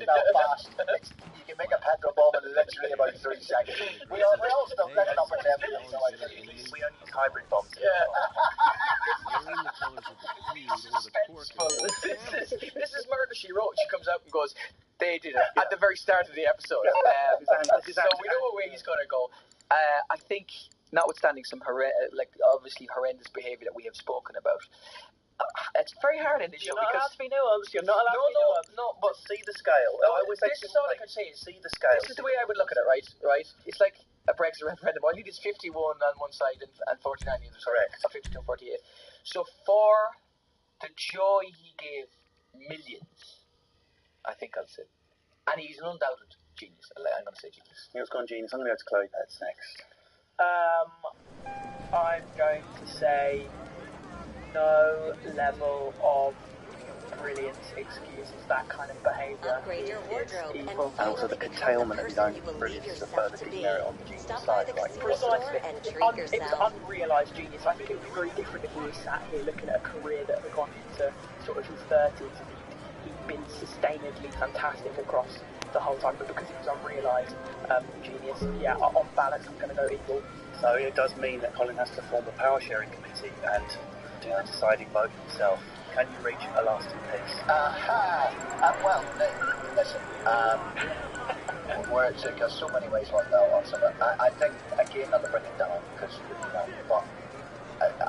in Belfast. You can make a petrol bomb in literally about 3 seconds. We all stop letting up at them. So I think we only use hybrid bombs. Yeah. This is Murder, She Wrote. She comes out and goes, they did it at the very start of the episode. So we know where he's going to go. I think, notwithstanding some obviously horrendous behaviour that we have spoken about, it's very hard in this show because... You're not allowed to be nuanced. You're not allowed to be nuanced. No, but see the scale. This is all I can say. See the scale. This is the way I would look at it, right? It's like a Brexit referendum. I think it's 51 on one side and 49 on the other side. Correct. Or 52 and 48. So for the joy he gave millions, I think I'll say. And he's an undoubted genius. I'm going to say genius. He was gone genius. I'm going to go to Chloe Pets next. I'm going to say no level of brilliance excuses that kind of behaviour. Upgrade your wardrobe and also the curtailment of his own brilliance is a further demerit on the genius side. Precisely. It's unrealised genius. I think it would be very different if we were sat here looking at a career that had gone into sort of his 30s and he'd been sustainedly fantastic across the whole time, but because it was unrealised genius, on balance I'm going to go equal. So it does mean that Colin has to form a power sharing committee and do a deciding vote himself. Can you reach a lasting peace? Well, listen, where it took us so many ways right now on some of it. I think, again, not to bring it down, because, but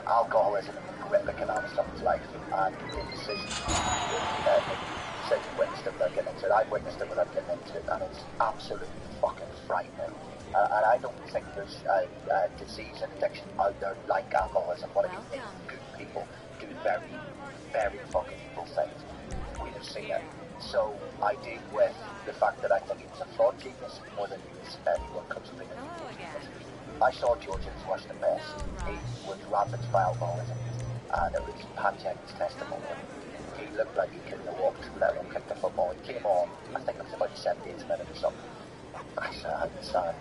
alcoholism and grip economics of his life, and the decisions he said he witnessed it without getting into it. I've witnessed it without getting into it, and it's absolutely fucking frightening. And I don't think there's a disease and addiction out there like alcoholism. What it makes good people do very, very fucking evil things. We have seen it. So I deal with the fact that I think he was a flawed genius more than he was anyone comes to be a genius. I saw George at his worst and best. He was ravaged by alcoholism, and it was Pat Jenkins' testimonial. He looked like he couldn't have walked, let alone kicked the football. He came on, I think it was about the 78th minute or something. I said,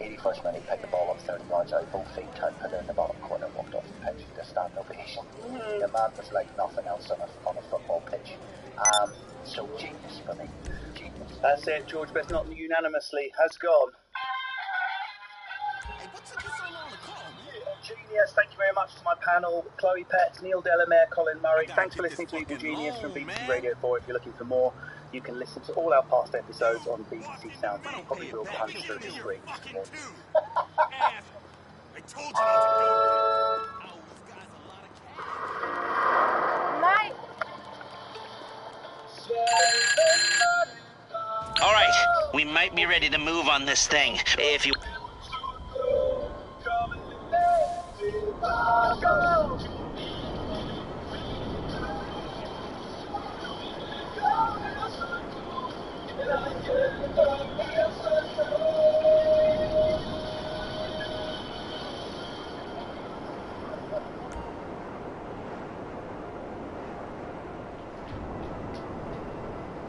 81st minute, he picked the ball up 30 yards out, both feet turned, put it in the bottom corner, walked off the pitch with a stand ovation. The man was like nothing else on a football pitch. So genius for me. Genius. That's it, George Best not unanimously has gone. Hey, what took you so long to call, man? Genius, thank you very much to my panel, Chloe Pets, Neil Delamere, Colin Murray. Thanks for listening to Evil Genius from BBC Radio 4. If you're looking for more, you can listen to all our past episodes on BBC Sound. You probably will punch through the screen. I told you not to go there. Mate. All right, we might be ready to move on this thing. If you...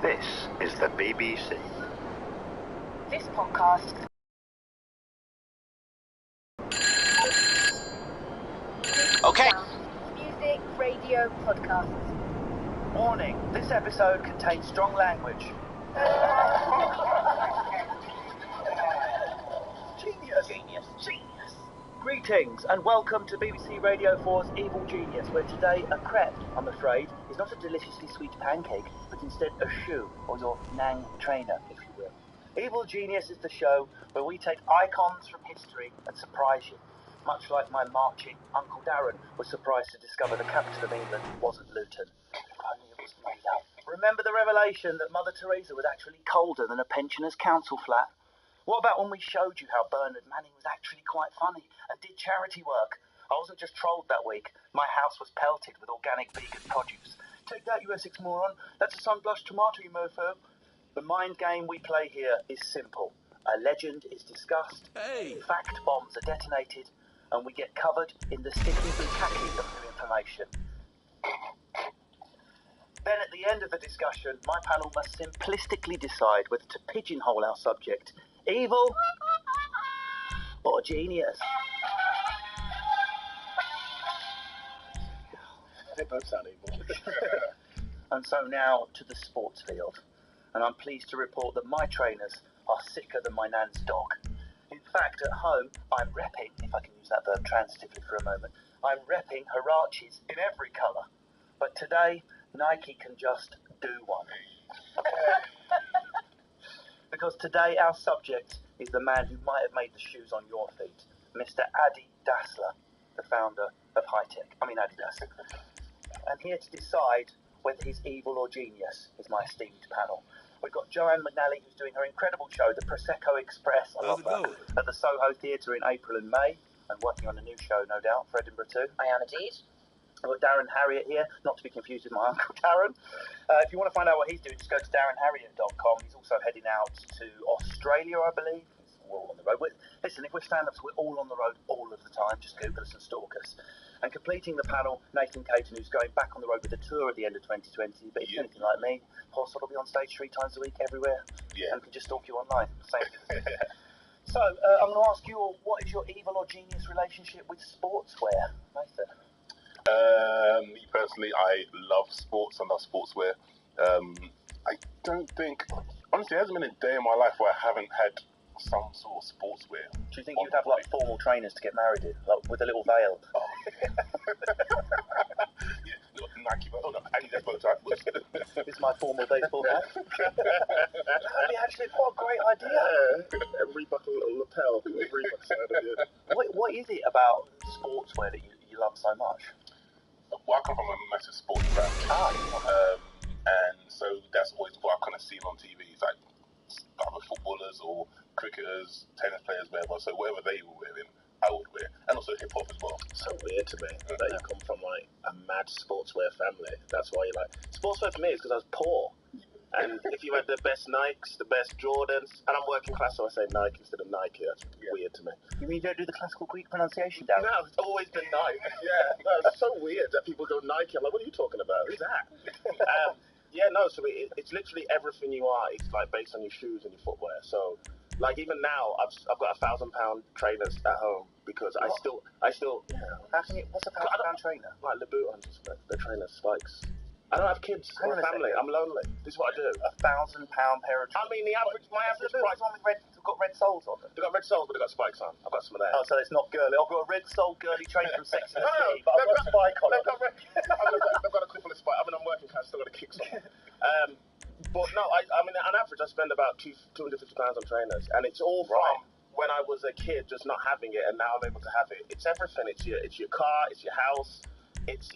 This is the BBC. This podcast. Okay. Music, radio, podcasts. Warning, this episode contains strong language. Genius. Greetings and welcome to BBC Radio 4's Evil Genius, where today a crepe, I'm afraid, is not a deliciously sweet pancake, but instead a shoe, or your Nang trainer, if you will. Evil Genius is the show where we take icons from history and surprise you, much like my marching Uncle Darren was surprised to discover the capital of England wasn't Luton. Only it was made up. Remember the revelation that Mother Teresa was actually colder than a pensioner's council flat? What about when we showed you how Bernard Manning was actually quite funny and did charity work? I wasn't just trolled that week. My house was pelted with organic vegan produce. Take that, you Essex moron. That's a sun-blushed tomato, you mofo. The mind game we play here is simple. A legend is discussed, fact bombs are detonated, and we get covered in the sticky bukkake of new information. Then at the end of the discussion, my panel must simplistically decide whether to pigeonhole our subject, evil or genius. They both sound evil. And so now to the sports field. and I'm pleased to report that my trainers are sicker than my nan's dog. In fact, at home, I'm repping, if I can use that verb transitively for a moment, I'm repping Huaraches in every colour. But today, Nike can just do one. Because today our subject is the man who might have made the shoes on your feet, Mr. Adi Dassler, the founder of Adidas. And here to decide whether he's evil or genius is my esteemed panel. We've got Joanne McNally, who's doing her incredible show, The Prosecco Express, I love that, at the Soho Theatre in April and May, and working on a new show, no doubt, for Edinburgh too. I am indeed. We've got Darren Harriott here, not to be confused with my uncle Darren. If you want to find out what he's doing, just go to darrenharriott.com. He's also heading out to Australia, I believe. We're all on the road. Listen, if we're stand-ups, we're all on the road all of the time. Just Google us and stalk us. And completing the panel, Nathan Caton, who's going back on the road with a tour at the end of 2020. But if you're anything like me, Horse will be on stage 3 times a week everywhere. Yeah. And can just stalk you online. Same. So, I'm going to ask you all, what is your evil or genius relationship with sportswear, Nathan? Me personally, I love sports. I love sportswear. I don't think, honestly, there hasn't been a day in my life where I haven't had some sort of sportswear. Do you think you'd have like formal trainers to get married in, like with a little veil? Oh. Yeah, Nike, oh no, Adidas bow tie. This is my formal baseball hat. That'd be actually quite a great idea. Reebok a little lapel. Reebok side, yeah. What is it about sportswear that you love so much? Well, I come from a massive sports family. And so that's always what I kind of seen on TV. It's like other footballers or cricketers, tennis players, whatever. So whatever they were wearing, I would wear. And also hip hop as well. So weird to me that you come from like a mad sportswear family. That's why you like sportswear for me is because I was poor. And if you had the best Nikes, the best Jordans, and I'm working class, so I say Nike instead of Nike. That's weird to me. You mean you don't do the classical Greek pronunciation, Darren? No, it's always been Nike. Yeah, no, it's so weird that people go Nike. I'm like, what are you talking about? Who's that? So it's literally everything you are. It's like based on your shoes and your footwear. So, like even now, I've got £1,000 trainers at home because I still. How can you? What's a £1,000 trainer? Like Louboutins, the trainers, spikes. I don't have kids or a family. I'm lonely. This is what I do. £1,000 pair of trainers. I mean, my average price. They've got red soles on them. They've got red soles, but they've got spikes on. I've got some of that. Oh, so it's not girly. I've got a red sole girly trainer from Sex and the City, but I've got a spike on it. They've got a couple of spikes. I mean, I'm working class, still got a kick on. But no, I mean, on average, I spend about £250 on trainers, and it's all from when I was a kid, just not having it, and now I'm able to have it. It's everything. It's your car, it's your house, it's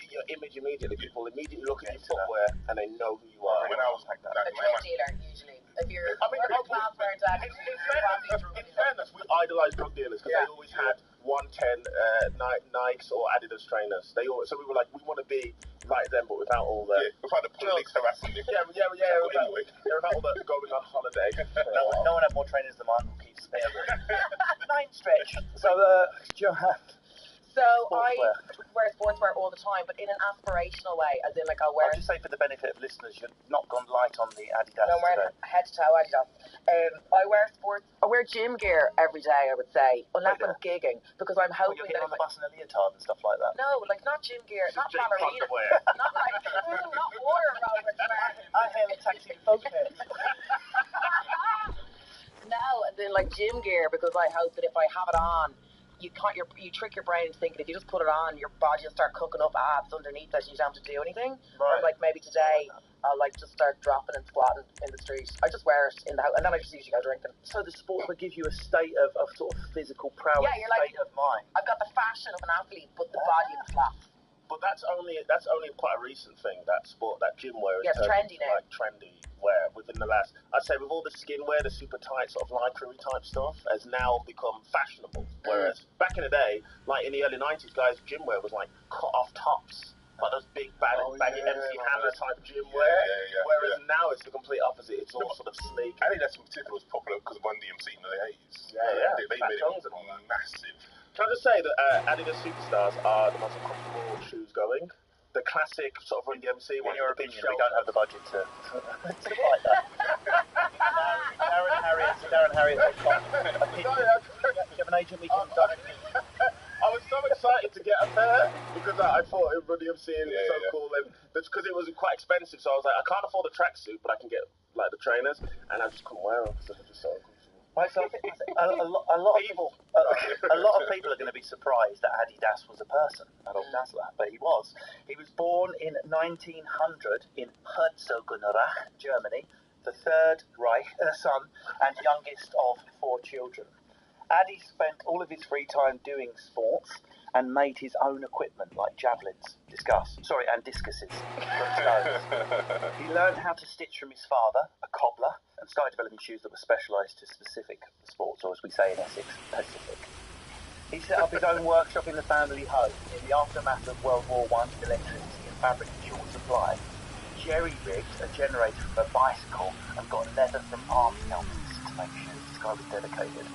your image immediately. People immediately look at your footwear and they know who you are. When I was like that, A drug dealer, usually. If you're a class where it's in fairness, we idolise drug dealers because they always had 110 Nikes or Adidas trainers. So we were like, we want to be like them, but without all the without the police harassing you. Without all the going on holiday. No one had more trainers than my uncle Keith's spare room. 9 stretch. So, Johan. So I wear sportswear all the time, but in an aspirational way, as in like I'll just say for the benefit of listeners, you've not gone light on the Adidas. No, I'm wearing head to toe Adidas. I wear gym gear every day, I would say, unless I'm gigging, because I'm hoping you're getting on the bus in a leotard and stuff like that. No, like not gym gear, not ballerina, not like not water aerobics. I hail a taxi in Folkehead. No, and then like gym gear, because I hope that if I have it on, you trick your brain into thinking if you just put it on, your body will start cooking up abs underneath that, and you don't have to do anything. Right. Or like maybe today, I'll like just start dropping and squatting in the street. I just wear it in the house, and then I just usually go drinking. So the sport would give you a state of sort of physical prowess, you're like, state of mind. I've got the fashion of an athlete, but the body is flat. But that's only quite a recent thing, that gym wear. Yeah, it's trendy now. Like trendy wear within the last, I'd say with all the skin wear, the super tight sort of lycra type stuff has now become fashionable. Whereas back in the day, like in the early 90s, guys, gym wear was like cut off tops. Like those big baggy MC Hammer type gym wear. Whereas now it's the complete opposite. It's all sort of sleek. I think that's in particular was popular because of Run DMC in the 80s. They made it massive. Can I just say that Adidas Superstars are the most uncomfortable shoes going? The classic sort of Run DMC. In your opinion, we don't have the budget to like that. Darren Harriott.com. Do you have an agent we can I was so excited to get a pair because I thought Run DMC was so cool, and because it was quite expensive. So I was like, I can't afford a tracksuit, but I can get like like the trainers, and I just couldn't wear them because they were just so uncomfortable. Right, so I think a lot of people are going to be surprised that Adidas was a person, Adolf Dassler, but he was. He was born in 1900 in Herzogenaurach, Germany, the third son and youngest of 4 children. Adi spent all of his free time doing sports and made his own equipment like javelins, and discuses from stones. He learned how to stitch from his father, a cobbler, and started developing shoes that were specialised to specific sports, or as we say in Essex, Pacific. He set up his own workshop in the family home. In the aftermath of World War I, with electricity and fabric in short supply, jerry-rigged a generator from a bicycle and got leather from army helmets to make shoes. This guy was dedicated.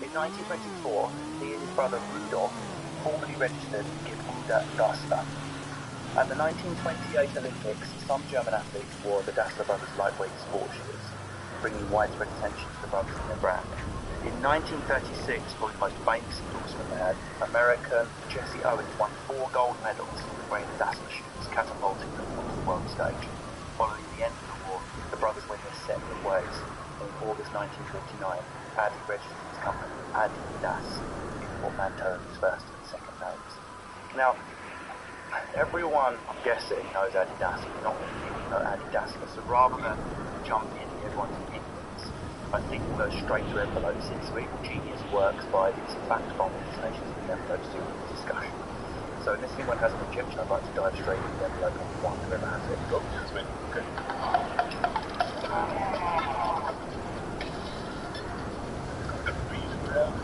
In 1924, he and his brother Rudolf formally registered Kim-Pedersen Dassler. At the 1928 Olympics, some German athletes wore the Dassler brothers' lightweight sports shoes, bringing widespread attention to the brothers and their brand. In 1936, probably the most famous endorsement they had, American Jesse Owens won 4 gold medals wearing the Dassler shoes, catapulting them onto the world stage. Following the end of the war, the brothers went their separate ways. In August 1949, Adi registered his company, Adidas, in portmanteau of his first and second names. Now, everyone, I'm guessing, knows Adidas, but not many people know Adidas. So rather than jump in everyone's opinions, I think we'll go straight to envelopes. Cerebral Genius works by these fact-bombing installations of envelopes to the discussion. So unless anyone has an objection, I'd like to dive straight into the envelope number 1, whoever has it. Go, yes, mate. Okay.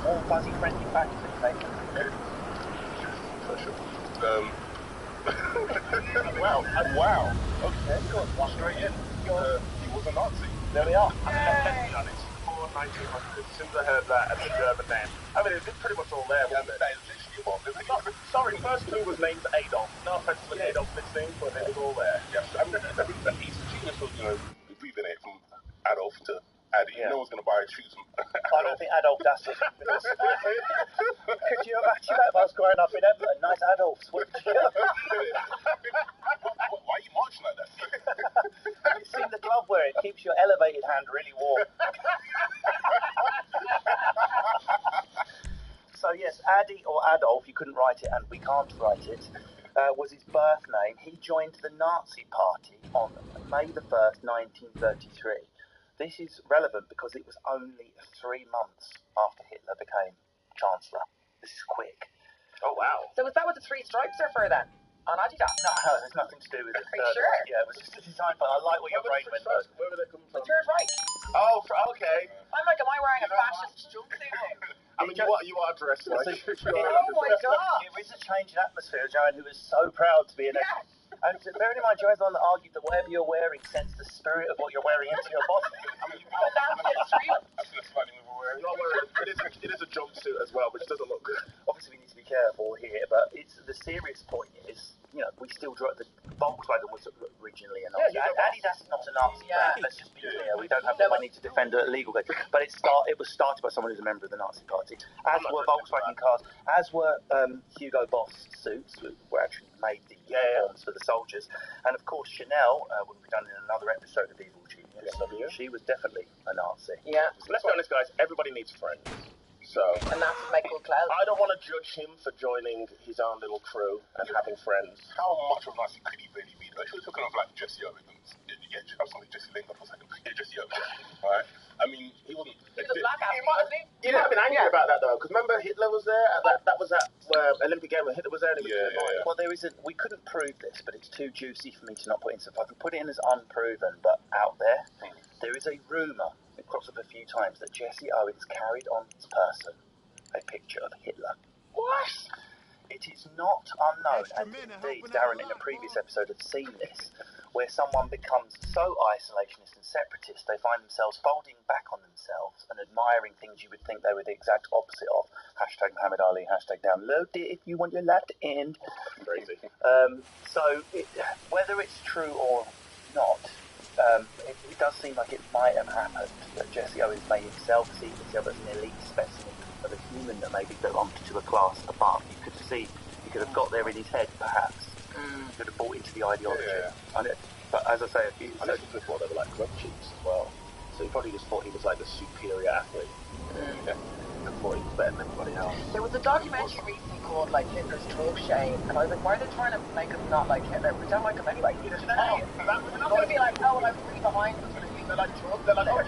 All fuzzy friendly facts that you Wow. Okay, go on. Straight in. He was a Nazi. There we are. Let's be honest, before 1900, as soon as I heard that and the German name, I mean, it's pretty much all there, wasn't it? That is literally what. Sorry, first clue was named Adolf. No offense to Adolf listening, but it was all there. Yes, I mean, he's a genius of, breathing it from Adolf to Addy. Yeah. No one's going to buy shoes from I don't think Adolf Dassler. Could you imagine that if I was growing up in Edinburgh? Nice Adolfs. Why are you marching like that? Have you seen the glove where it keeps your elevated hand really warm? So yes, Addy or Adolf, you couldn't write it and we can't write it, was his birth name. He joined the Nazi Party on May the 1st, 1933. This is relevant because it was only 3 months after Hitler became Chancellor. This is quick. Oh, wow. So is that what the 3 stripes are for then? On Adidas? No, there's nothing to do with it. Are you sure? Yeah, it was just a design, but I like what your brain went on. Where were they coming The from? Third Reich. Oh, okay. I'm like, am I wearing a fascist jumpsuit? I mean, you are dressed like... Oh my god. It was a change in atmosphere, Joanne, who was so proud to be an... Yeah. And bearing in mind, Joanne's the one that argued that whatever you're wearing sends the spirit of what you're wearing into your body. I mean, That's real. I've seen a slightly more Not wearing, it is a jumpsuit as well, which doesn't look good. Obviously, we need to be careful here, but it's the serious point is, we still drive the Volkswagen was originally a Nazi. Adidas is not a Nazi brand. Let's just be clear. We don't have the money to defend a legal case. But it was started by someone who's a member of the Nazi Party, as were Volkswagen cars, as were Hugo Boss suits, were actually made the uniforms for the soldiers, and of course Chanel, what we've done in another episode of Evil Genius. She was definitely a Nazi. Yeah. So let's be honest, guys. Everybody needs friends. So, And that's what make good clothes. I don't want to judge him for joining his own little crew and having friends. How much of a Nazi could he really be? Like, he was talking of like Jesse Owens. Yeah, I'm sorry, Jesse Lingard for a second. Yeah, Jesse Owens. Alright? I mean, he wasn't... He was a black athlete, wasn't he? You might have been angry about that, though, because remember Hitler was there? That was at Olympic Game when Hitler was there. And Well, we couldn't prove this, but it's too juicy for me to not put in. So if I can put it in as unproven, but out there, there is a rumour, it crops up a few times, that Jesse Owens carried on his person a picture of Hitler. What? It is not unknown, and indeed Darren in a previous episode had seen this, where someone becomes so isolationist and separatist they find themselves folding back on themselves and admiring things you would think they were the exact opposite of. Hashtag Muhammad Ali, hashtag download it if you want your life to end. Crazy. Whether it's true or not, it does seem like it might have happened, that Jesse Owens made himself see himself as an elite specimen of a human that maybe belonged to a class above. You could see, he could have got there in his head, perhaps. He could have bought into the ideology. Yeah. And But as I say, I know before they were like grub cheeks as well. So he probably just thought he was like the superior athlete. Yeah. I thought he was better than everybody else. There was a documentary recently called like Hitler's Drug Shame, and I was like, why are they trying to make us not like Hitler? We don't like him anyway. You know what I mean? We're not going to be like, oh, well, I was really behind him. They're like drugs. They're like, oh,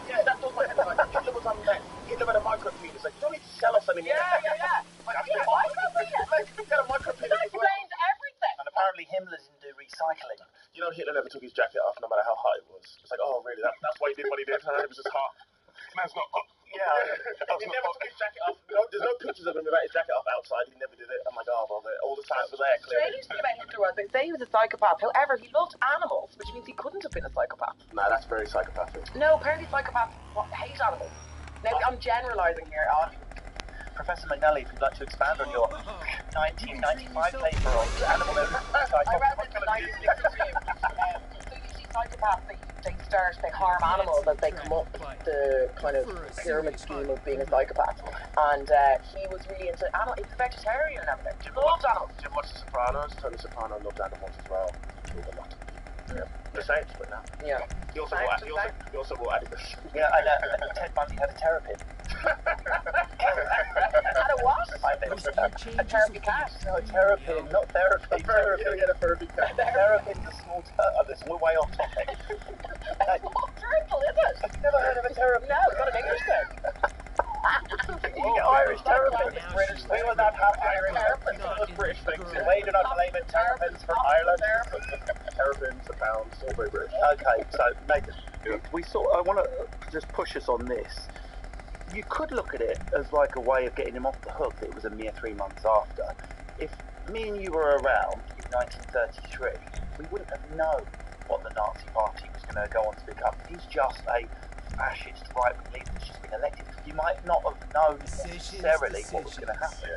yeah, that does make sense. Like, Hitler was on that. Hitler had a micropenis. Like, you don't need to sell us anymore. Yeah. Like, you got a micropenis. That explains everything. And apparently Himmler didn't do recycling. You know, Hitler never took his jacket off, no matter how hot it was. It's like, oh, really? That's why he did what he did. It was just hot. Man's not hot. Yeah, he never took his jacket off. No, there's no pictures of him without his jacket off outside. He never did it. I'm like, oh, well, all the times were there, clearly. The strange thing about Hitler was they say he was a psychopath. However, he loved animals, which means he couldn't have been a psychopath. No, that's very psychopathic. No, apparently psychopaths hate animals. Now, I'm generalising here. Professor McNally, if you'd like to expand on your 1995 paper on animal I read it in 1962. So you see psychopaths, they harm animals as they come up the kind of pyramid scheme of being a psychopath. And he was really into animals. He's a vegetarian and everything. He loved animals. Did you watch The Sopranos? Tony Soprano loved animals as well. He killed a lot. Yeah. The same, but now. Yeah. He also bought Adidas. Yeah, and Ted Bundy had a terrapin. Had a what? A therapy cat? No, a terrapin, not therapy. He had a therapy cat. Terrapin's a small we're way off topic. What terrible is it? Have you never heard of a terrapin? No, it's not an English thing. You get Irish terrapins, British. We will not have Irish terrapins. Those British things. We do not blame it terrapins from Ireland. Terrapins, the pounds, all very British. okay, so Megan, I want to just push us on this. You could look at it as like a way of getting him off the hook that it was a mere 3 months after. If me and you were around in 1933, we wouldn't have known what the Nazi Party was going to go on to become. He's just a fascist right-wing leader that's just been elected. You might not have known necessarily what was going to happen.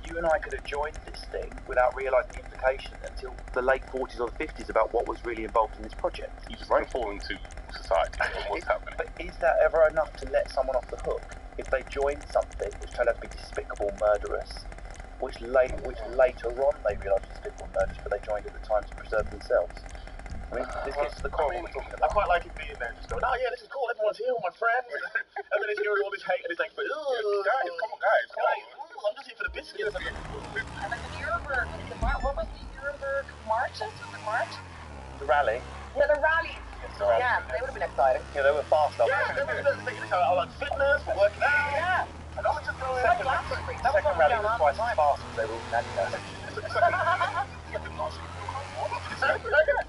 You and I could have joined this thing without realising the implication until the late 40s or the 50s about what was really involved in this project. You just conform to society and what's happening. But is that ever enough to let someone off the hook? If they join something which turned out to be despicable, murderous, which later on they realised was despicable, murderous, but they joined at the time to preserve themselves. I mean, this gets to the core of what we're talking about. I quite like it being there, just going, oh yeah, this is cool, everyone's here, all my friends. And then he's hearing all this hate, and he's like, guys, come on, guys, come on. I'm just here for the biscuits. And then the Nuremberg, what was the Nuremberg marches? Was it march? The rally. Yeah, the rally. Yeah, they would have been exciting. Yeah, they were fast up. Yeah, they were like fitness, for working out. Yeah. And I was just going, Second rally was twice as fast as they were all in Adidas.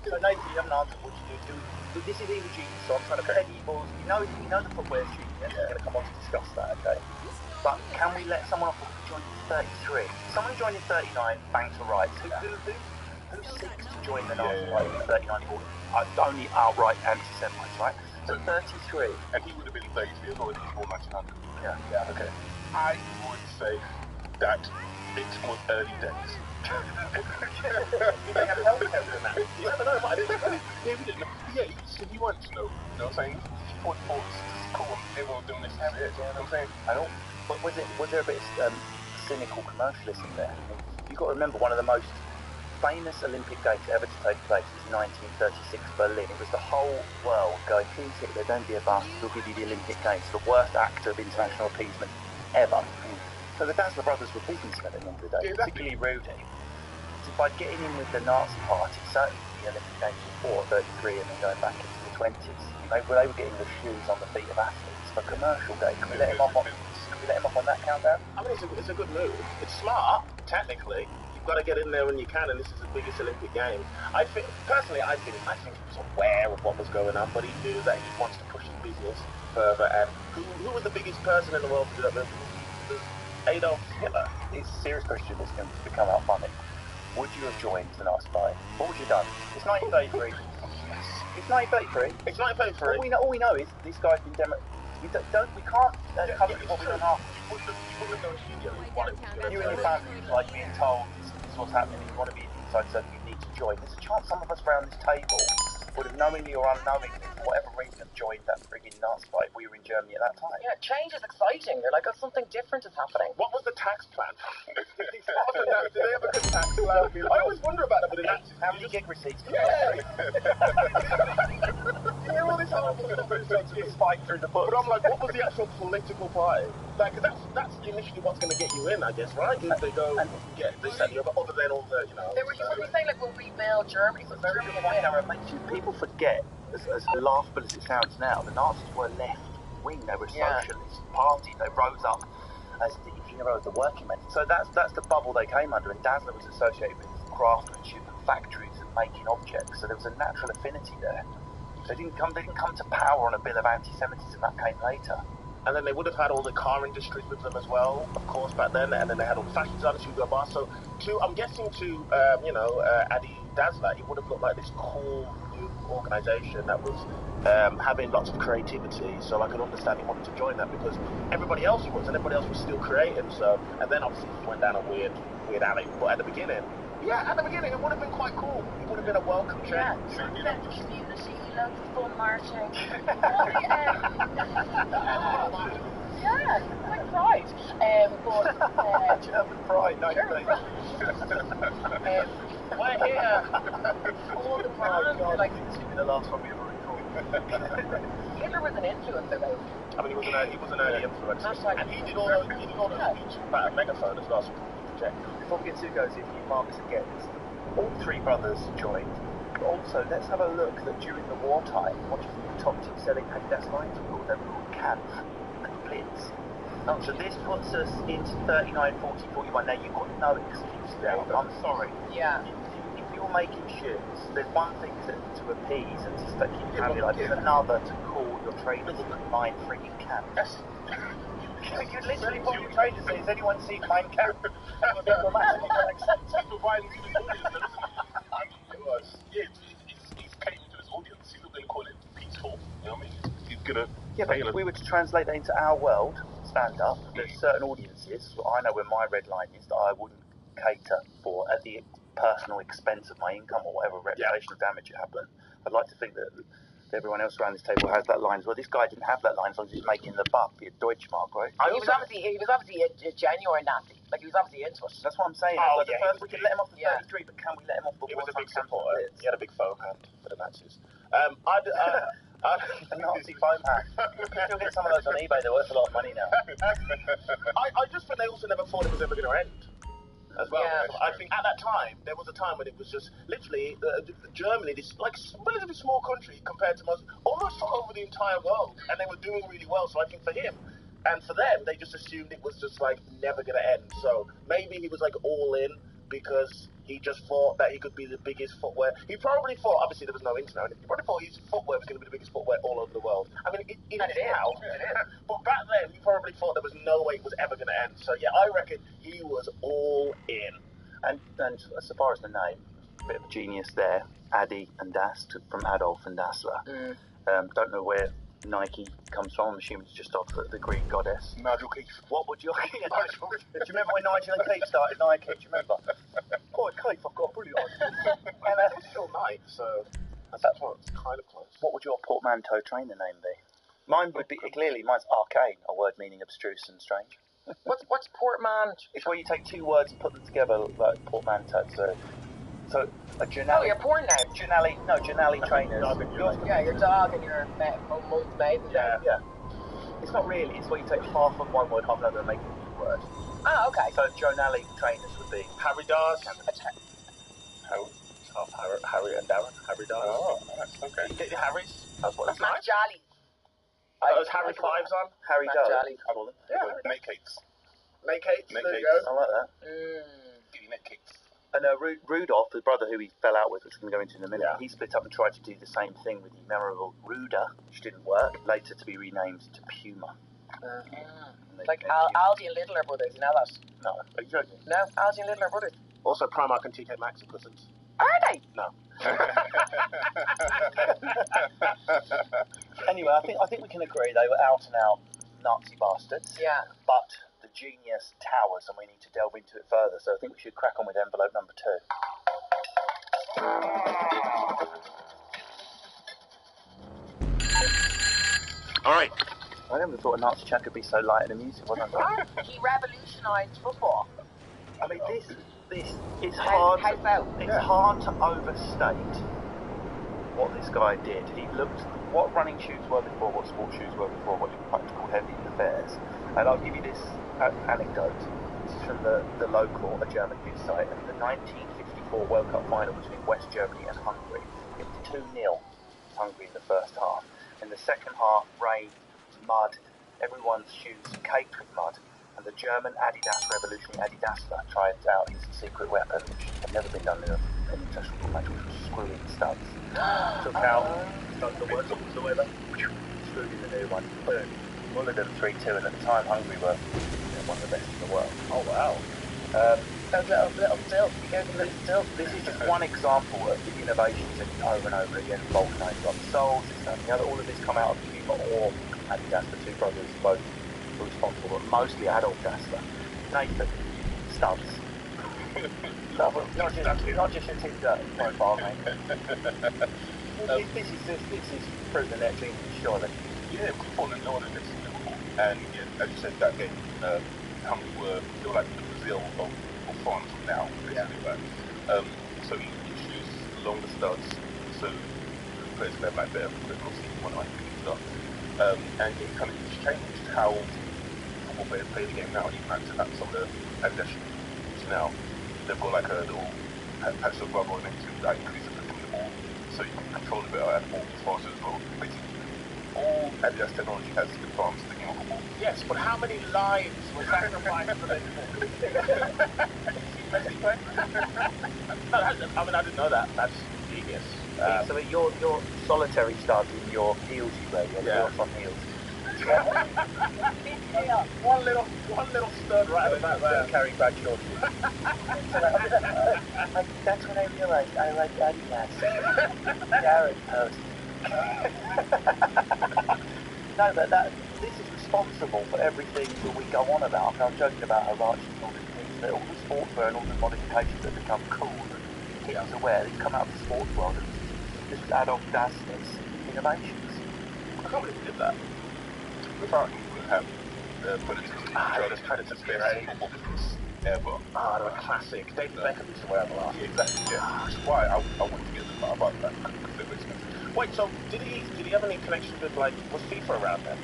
So Nathan, you haven't answered what you do. This is evil genius, so I'm trying to put any balls. You know the footwear's genius. We're going to come on to discuss that, okay? But can we let someone off who joined in 33? Someone who joined in 39 bangs for rights. Who seeks to join the Nazi Party in 39 or only outright anti-Semites, right? So 33. And he would have been 33 as well, he was born 1900. Yeah, okay. I would say that it was early days. They had healthcare for that. You never know, but I didn't know. Yeah, we didn't know. Yeah, so you wanted to know. You know what I'm saying? He thought cool. Everyone was doing this. Yeah, you know what I'm saying? I don't. But was there a bit of cynical commercialism there? I mean, you've got to remember one of the most famous Olympic Games ever to take place was 1936 Berlin. It was the whole world going, please Hitler, don't be a bastard, we'll give you the Olympic Games, the worst act of international appeasement ever. So the Dazzler brothers were businessmen at the end of the day, particularly Rudy. So by getting in with the Nazi Party, certainly the Olympic Games before 33 and then going back into the 20s, they were getting the shoes on the feet of athletes for commercial gain. Can we let him off on that countdown? I mean, it's a good move. It's smart, technically. You've got to get in there when you can, and this is the biggest Olympic game. I think he was aware of what was going on, but he knew that he wants to push his business further. And who was the biggest person in the world to do that? Adolf Hitler. It's a serious question that's going to become out funny. Would you have joined the Nazi Party? What would you have done? It's 1933. It's 1933. It's 1933. All we know is this guy's been we can't cover what we've done after. You and your family like being told this is what's happening, you want to be inside circle, you need to join. There's a chance some of us around this table would have knowingly or unknowingly, for whatever reason, have joined that frigging Nazi fight if we were in Germany at that time. Yeah, change is exciting. You're like, oh, something different is happening. What was the tax plan? Did they have a good tax plan? I always wonder about that with the Nazis. How many gig receipts? Yeah. You hear all this horrible stuff and it's like fight through the book. But I'm like, what was the actual political party? Like, that's initially what's going to get you in, I guess, right? If they go and get this and the other, other than all the, you know. They were saying, like, we'll rebuild Germany, so Germany can win. People forget, as laughable as it sounds now, the Nazis were left-wing. They were a socialist party. They rose up as the hero of the working men. So that's the bubble they came under, and Dazzler was associated with craftsmanship and factories and making objects. So there was a natural affinity there. They didn't come to power on a bill of anti-Semitism. That came later. And then they would have had all the car industries with them as well, of course, back then. And then they had all the fashion designers who go by. So, I'm guessing to Adi Dazzler, it would have looked like this cool new organisation that was having lots of creativity. So I can understand he wanted to join that because everybody else was, and everybody else was still creating. So, and then obviously he went down a weird alley. But at the beginning, it would have been quite cool. It would have been a welcome change. Yeah, community, loads of fun marching. Yeah, like pride. German pride, no, German pride. We're here. All the pride. Like, this will be the last one we ever record. Hitler was an influencer, though. I mean, he was an early influencer, and he did all those speeches about a megaphone as well. So before we get to goes, if you mark us against, all three brothers joined. But also, let's have a look that during the wartime, what do you think the top two selling Adidas lines were called? They were called Kampf and Blitz. So this puts us into 39, 40, 41. Now, you've got no excuse there. I'm sorry. Yeah. If you're making shoes, there's one thing to appease and to keep you happy. Like, there's another to call your trainers Mein frigging Kampf. You'd literally put your trainers say, has anyone seen Mein Kampf? That would be dramatically He's catering to his audience. He's not going to call it peaceful. You know what I mean? He's going to. Yeah, but if we were to translate that into our world, stand up, there's certain audiences, I know where my red line is, that I wouldn't cater for at the personal expense of my income or whatever reputational damage it happened. I'd like to think that everyone else around this table has that line as well. This guy didn't have that line as long as he's making the buck, be a Deutschmark, right? He was obviously a genuine Nazi. Like, he was obviously into it. That's what I'm saying. Oh, we can let him off the 33, but can we let him off the He was a big supporter. He had a big foam hand for the Nazis. A Nazi foam hand. You can still get some of those on eBay. They're worth a lot of money now. I just think they also never thought it was ever going to end. As well, Yeah. I think at that time there was a time when it was just literally Germany, this like relatively small country compared to almost took over the entire world, and they were doing really well. So I think for him and for them, they just assumed it was just like never going to end. So maybe he was like all in because he just thought that he could be the biggest footwear. He probably thought, obviously there was no internet, he probably thought his footwear was going to be the biggest footwear all over the world. I mean, it is now, but back then he probably thought there was no way it was ever going to end. So yeah, I reckon he was all in. And so far as the name, a bit of a genius there, Adi and Das, from Adolf and Dassler. Don't know where Nike comes from. I'm assuming it's just off the Greek goddess. Nigel Keith. What would your... Do you remember when Nigel and Keith started Nike? Do you remember? Boy, Keith, I've got a brilliant idea. And it's still night, so that's kind of close. What would your portmanteau trainer name be? Mine would be, clearly, mine's arcane, a word meaning abstruse and strange. What's portman? It's where you take two words and put them together like portmanteau. So a Janelli. Oh, your porn name. Janelli trainers. Your dog and your mum's baby. Yeah. It's not really. It's where you take half of one word, half another, and make it a new word. Ah, okay. So Janelli trainers would be Harry Dars. Harry and Darren. Harry Dars. Oh, that's okay. You get your Harrys. That's what it's Matt like. Jolly. Those Harry Fives on. Harry Matt Dars. Jolly. I call them. Neck cakes. Make Hates. Make There you Hates. go. I like that. Give you neck cakes. And Rudolph, the brother who he fell out with, which we're going to go into in a minute, he split up and tried to do the same thing with the memorable Ruder, which didn't work, later to be renamed to Puma. Like Aldi and Lidl are brothers, you know that? No, are you joking? No, Aldi and Lidl are brothers. Also, Primark and TK Maxx are cousins. Are they? No. Anyway, I think we can agree they were out and out Nazi bastards. Yeah. But the genius towers, and we need to delve into it further. So I think we should crack on with envelope number 2. All right. I never thought a Nazi chat could be so light and amusing, wasn't it? He revolutionised football. I mean, this it's hard. How so? It's hard to overstate what this guy did. He looked what running shoes were before, what sports shoes were before, what you practical heavy affairs. And I'll give you this anecdote. This is from the local, a German news site, and the 1954 World Cup final between West Germany and Hungary. It was 2-0 Hungary in the first half. In the second half, rain, mud, everyone's shoes caked with mud. And the German revolutionary Adidas tried out his secret weapon, which had never been done in an international match, which was screwing studs. Took out studs that weren't whatsoever, screwed in the new one, boom. Muller did a 3-2, and at the time Hungary were one of the best in the world. Oh wow. This is just one example of the innovations that over and over again vulcanised on soles, all of this come out of Puma or Adidas, the two brothers, both were responsible, but mostly Adolf Dassler. Nathan, studs. Not just your t-shirt profile, mate. This is proven that team, surely. Yeah, football and no one against Liverpool. And yeah, as you said, that game, Hungary were still like the Brazil of France now, basically. Right? So he introduced longer studs, so the players can have like better critical seat when I think stuff. And it kind of changed how football players play the game now. Even like some of the Adidas shoes now, they've got like a little patch of rubber on it to like increase the grip of the ball, so you can control it better and the ball is faster as well. Basically, all Adidas technology has advanced the game of football. Yes, but how many lives were sacrificed for this? I mean, I didn't know that. That's genius. So your solitary studs in your heels you wear, your heels on heels. one little stud right at the back there. Carry Bradshaw. That's when I realised I like Adidas. Jared post. No, but this is responsible for everything that we go on about. I mean, I was joking about how large and all these things, but all the sportswear and all the modifications that become cool that kids are wear, these come out of the sports world. This was Adolf Dassler's innovations. I can't believe we did that. We thought we would have the Predators best ever. They're a classic. David Beckham used to wear them a lot. Yeah, exactly. Yeah, which is why I wanted to get them, but I bought that because they were expensive. Wait, so did he have any connections with, like, was FIFA around then?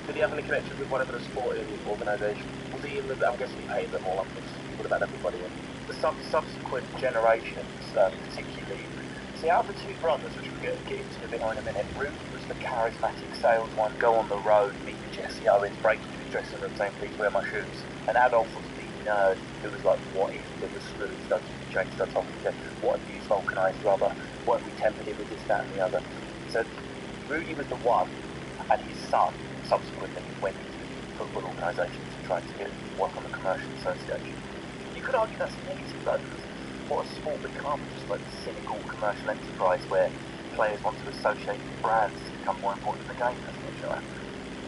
Did he have any connections with whatever the sporting organisation? Was he in the, I'm guessing he paid them all up, he would have had everybody in. The subsequent generations, particularly, see, out of the two brothers, which we'll get into a bit more in a minute, Rudy was the charismatic sales one, go on the road, meet Jesse Owens, break into his dressing room, saying, please wear my shoes. And Adolf was the nerd who was like, what if there was screws studs, you could change studs off, what if you use vulcanised rubber, what if we tempered it with this, that and the other. So Rudy was the one, and his son subsequently went into football organisations and tried to get work on the commercial association. You could argue that's negative though, because what has sport become? Just like a cynical commercial enterprise where players want to associate with brands to become more important than the game, doesn't it, Joe?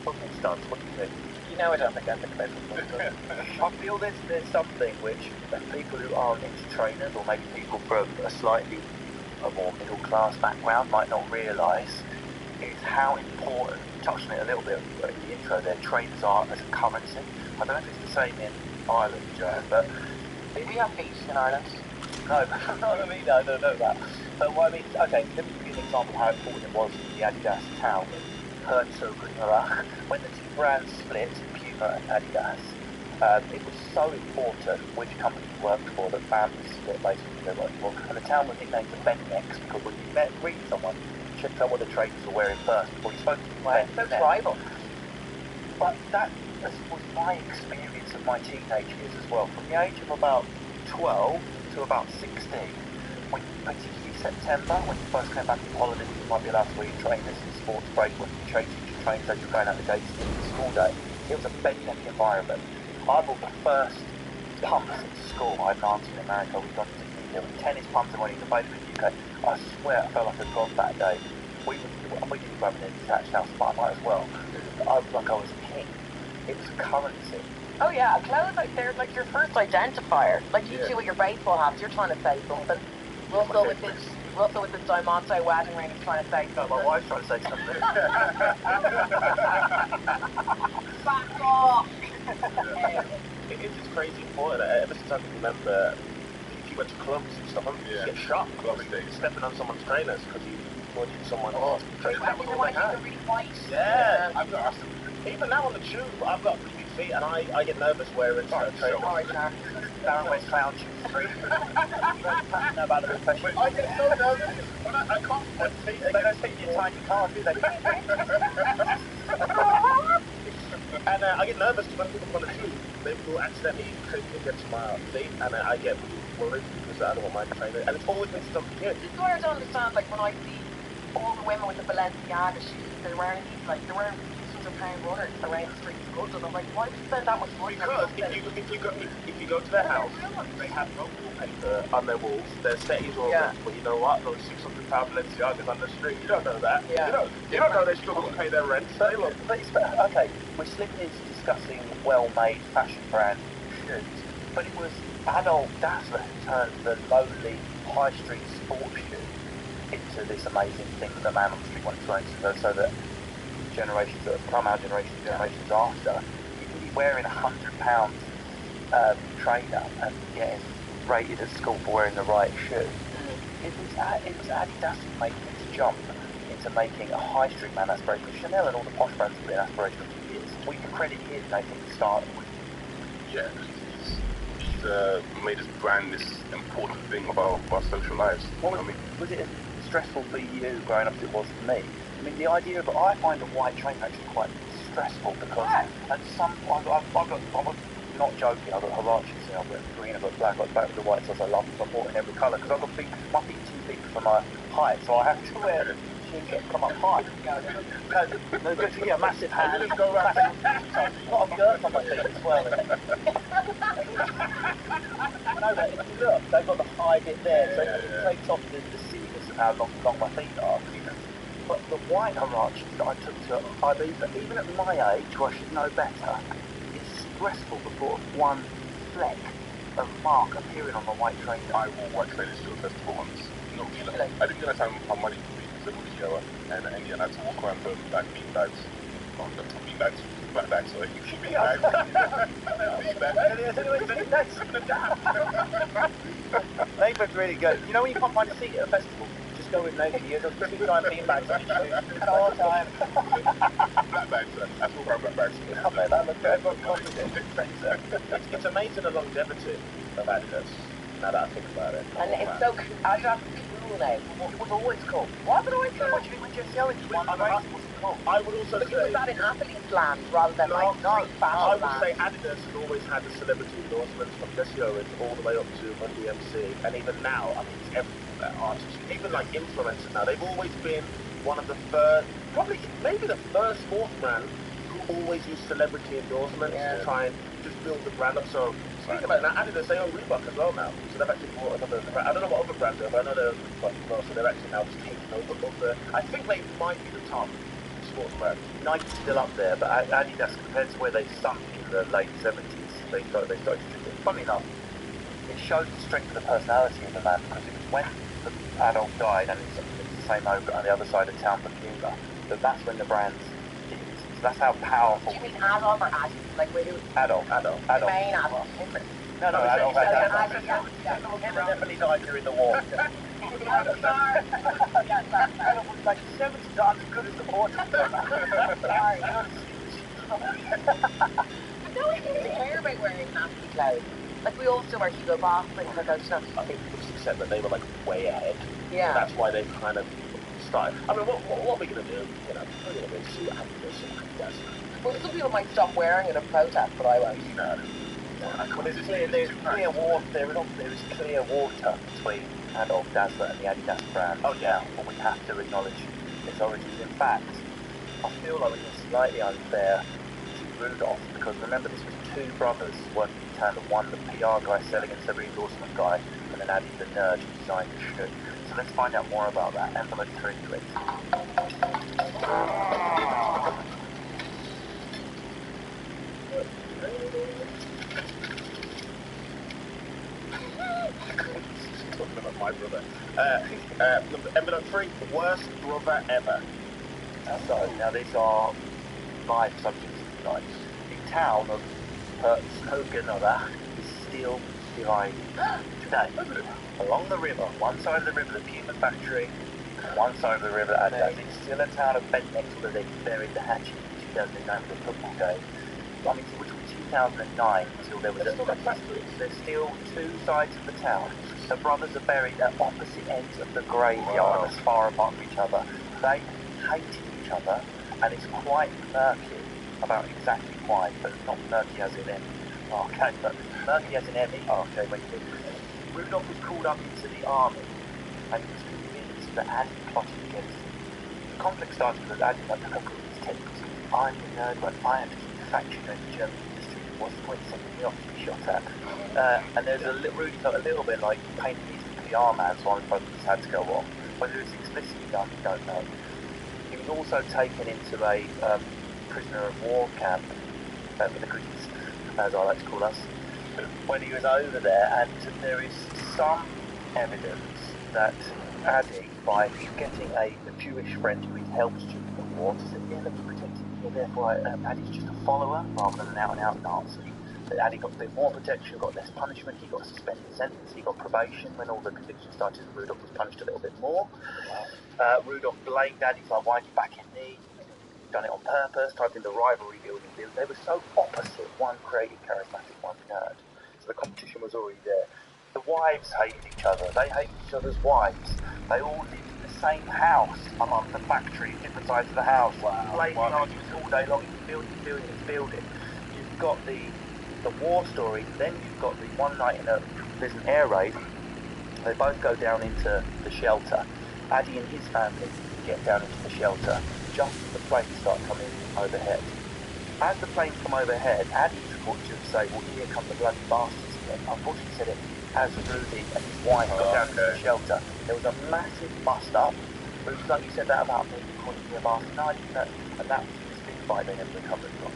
Football studs, what do you think? You know I don't think I think about football. I feel there's something which people who aren't into trainers, or maybe people from a more middle class background might not realise is how important, you touched on it a little bit in the intro there, trainers are as a currency. I don't know if it's the same in Ireland, Joe, but we have beach in Ireland. No, I mean, I don't know that. But what I mean, okay, let me give you an example of how important it was in the Adidas town in Herzogenaurach. When the two brands split, Puma and Adidas, it was so important which company you worked for that families split basically they worked for. And the town was nicknamed the Bennex because when you greet someone, you checked out what the traders were wearing first before you spoke to them. That's rival. But that was my experience of my teenage years as well. From the age of about 12 to about 16, when particularly September, when you first came back from holiday, you might be allowed to wear your trainers in sports break, when you changed your trainers as you're going out the gates to the school day. It was a bedneck environment. I bought the first pumps into school. I had an auntie in America, we'd gone to there were tennis pumps and when he was available in the UK. I swear I felt like a god that day. We didn't grab an detached house, but I might as well. I was like I was a king. It was a currency. Oh yeah, clothes like they're like your first identifier. Like you two with your baseball hats, you're trying to say something. Russell with Russell with the Diamante wedding ring is trying to say No, my wife's trying to say something. back off! It's crazy important. Ever since I can remember, if you went to clubs and stuff, you get shot. Stepping on someone's trainers because you wanted someone. Really white. Yeah. I've got even now on the tube, I've got really big feet, and I get nervous wearing trainers. Alright, Darren wears clown shoes. You know about the profession. I get so nervous when I can't put my feet. They don't take your tiny car, do they? And I get nervous when people on the tube, they will accidentally click against my feet, and I get worried because I don't want my trainer. And it's always been something new. This is what I don't understand, like when I see all the women with the Balenciaga shoes, they're wearing these, like, they're wearing £600 runners around the streets of London. I'm like, why do you spend that much money? Because if you go to their house, they have no wallpaper on their walls. Their settees are all rent, but you know what? Those £600 Balenciagas on the street, you don't know that. Yeah. You don't know they struggle to pay their rent. But okay, we're slipping into discussing well-made fashion brand shoes, but it was Adolf Dassler who turned the lowly high street sports shoe into this amazing thing that the man on the street wanted to own, so that generations that have come, our generation, generations after, you can be wearing £100 trainer and getting rated at school for wearing the right shoe. It was Adidas who made this jump into making a high street man aspirational. Chanel and all the posh brands have been aspirational for years. We can credit him, I think, to start with. Yeah, he's made his brand this important thing of our social lives. Was it as stressful for you growing up as it was for me? I mean, the idea of I find a white trainer actually quite stressful because at some point I'm not joking. I've got Huaraches, I've got green, I've got black, I've got black with the white, so I love them. I bought in every colour because I've got my feet too big for my height, so I have to wear shoes that come up high. No, good to get a massive hand. A lot of girth on my feet as well. No, but if you look, they've got the high bit there, so it takes off the silliness of how long my feet are. But the white Huaraches that I took to even at my age, where I should know better, it's stressful the thought of one fleck of mark appearing on my white trainer. I wore white trainers to a festival once. No, I didn't realize how money could be because it was yellow, and I had to walk around with black bean bags. Black bags, sorry. Bean bags. Labour's really good. You know when you can't find a seat at a festival? Just go with naked. You have 2 giant bean bags on your shoes. At all time. Black bags, I walk around black bags. That looks good. It's amazing the longevity of Adidas, now that I think about it. And it's so Adidas is cool now. It was always cool. Was it always cool? What do you think when Jesse Owens won the race? It wasn't cool. I would also But say... was that in athlete's land rather than like street fashion I would land? say Adidas has always had the celebrity endorsements from Jesse Owens all the way up to Run DMC, and even now, I mean, it's everywhere. Artists, even like influencers now, they've always been one of the first, maybe the first sports brand who always use celebrity endorsements to try and just build the brand up. So speaking about now, Adidas, they own Reebok as well now, so they've actually bought another brand. I don't know what other brands are, but I know they're Reebok as well, so they're actually now just taking over other. I think they might be the top sports brand. Nike's still up there, but Adidas, compared to where they sunk in the late 70s, they started to funny enough, it showed the strength of the personality of the man, because it was when the Adolf died, and it's the same over on the other side of town for Cuba, but that's when the brands did. So that's how powerful. Do you mean Adolf or Adi? Like where do Adolf. The main Adolf. No, Adolf. Adolf Definitely died during the war. Adolf was like 70 times as good as the 40s. Sorry. No one seems to care about wearing nasty clothes. Like we all still wear Hugo Boss, things like that stuff. I think people said that they were like way ahead. Yeah. That's why they've kind of started. I mean, what are we going to do? You know, we're going to go see Adidas. Well, some people might stop wearing it in protest, but I won't. No. Well, there's clear water between Adolf Dassler and the Adidas brand. Oh yeah, but we have to acknowledge its origins. In fact, I feel like it's slightly unfair to Rudolph, because remember this was 2 brothers working in tandem, one the PR guy selling against every endorsement guy, and then Addy the nerd who designed the shoe. So let's find out more about that. Envelope 3, please. Talking about my brother. Envelope 3, worst brother ever. So, now these are live subjects, if you like. The town of Herzogenaurach is still divided today. Along the river, one side of the river, the Puma factory, one side of the river, Adidas. It's still a town of bent necks where they buried the hatchet in 2009 for the football game. I mean, it was 2009 until there was there's still two sides of the town. The brothers are buried at opposite ends of the graveyard, as far apart from each other. They hated each other, and it's quite murky about exactly why, but not murky as in Emmy. Okay, but murky as in Emmy. Okay, wait. Rudolph was called up into the army, and he was convinced that Addy plotted against him. The conflict started because Addy like to look at his technicals. I'm the nerd, but I have to keep the factory going in the German industry. What's the point of sending me off to be shot at? And there's Rudy felt a little bit like painting his PR man, so I'm focused had to go on. Whether it's explicitly done, we don't know. He was also taken into a prisoner of war camp for the Greeks, as I like to call us, when he was over there, and there is some evidence that Addy, by getting a Jewish friend who he helped during the war, to say, yeah, let me protect him here, therefore Addy's just a follower rather than an out-and-out Nazi. That Addy got a bit more protection, got less punishment, he got a suspended sentence, he got probation when all the convictions started, and Rudolph was punished a little bit more. Rudolph blamed Addy for why you back in knee, done it on purpose, typed in the rivalry building. They were so opposite, one creative, charismatic, one nerd. So the competition was already there. The wives hated each other. They hated each other's wives. They all lived in the same house among the factory, different sides of the house. Blazing arguments all day long, building. You've got the war story, then you've got the one night there's an air raid. They both go down into the shelter. Addy and his family get down into the shelter just as the planes start coming overhead. As the planes come overhead, Addy's fortunate to say, well, here come the bloody bastards again. Unfortunately, he said it as Rudy and his wife got down into the shelter. There was a massive bust-up. Rudy's like, you said that about me, calling me a bastard. No, I didn't know. And that was this big fight they never recovered from.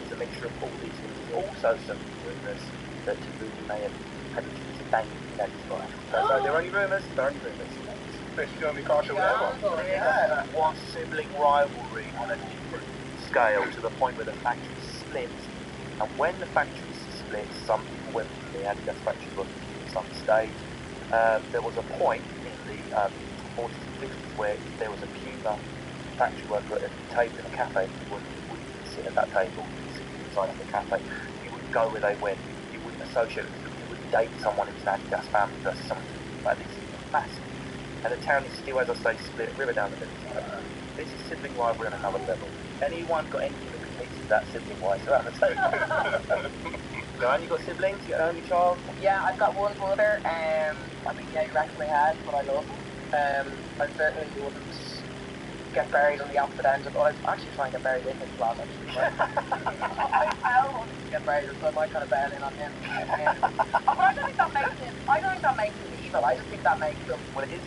It's a mixture of all these things. There's also some rumours that Rudy may have had a piece of banging in Addy's life. So they're only rumours, One sibling rivalry on a different scale to the point where the factory split. And when the factory split, some people went from the Adidas factory to some stage. There was a point in the 40s and 50s where there was a Puma factory worker at a table in a cafe. He wouldn't sit at that table, he would sit inside of the cafe. He wouldn't go where they went. He wouldn't associate with them. He wouldn't date someone in his Adidas family versus someone like this. It's massive. And the town is still, as I say, split, river down the middle. This is sibling rivalry on another level. Anyone got anything that competes with that sibling-wise around the table? Joanne, you got siblings? You got an only child? Yeah, I've got one brother. I mean, yeah, you actually had, but I love him. I certainly wouldn't get buried on the opposite end of it. I was actually trying to get buried in his plot, actually. I don't want to get buried, so I might kind of bail in on him. But I don't think that makes him evil. I just think that makes him... Well, it is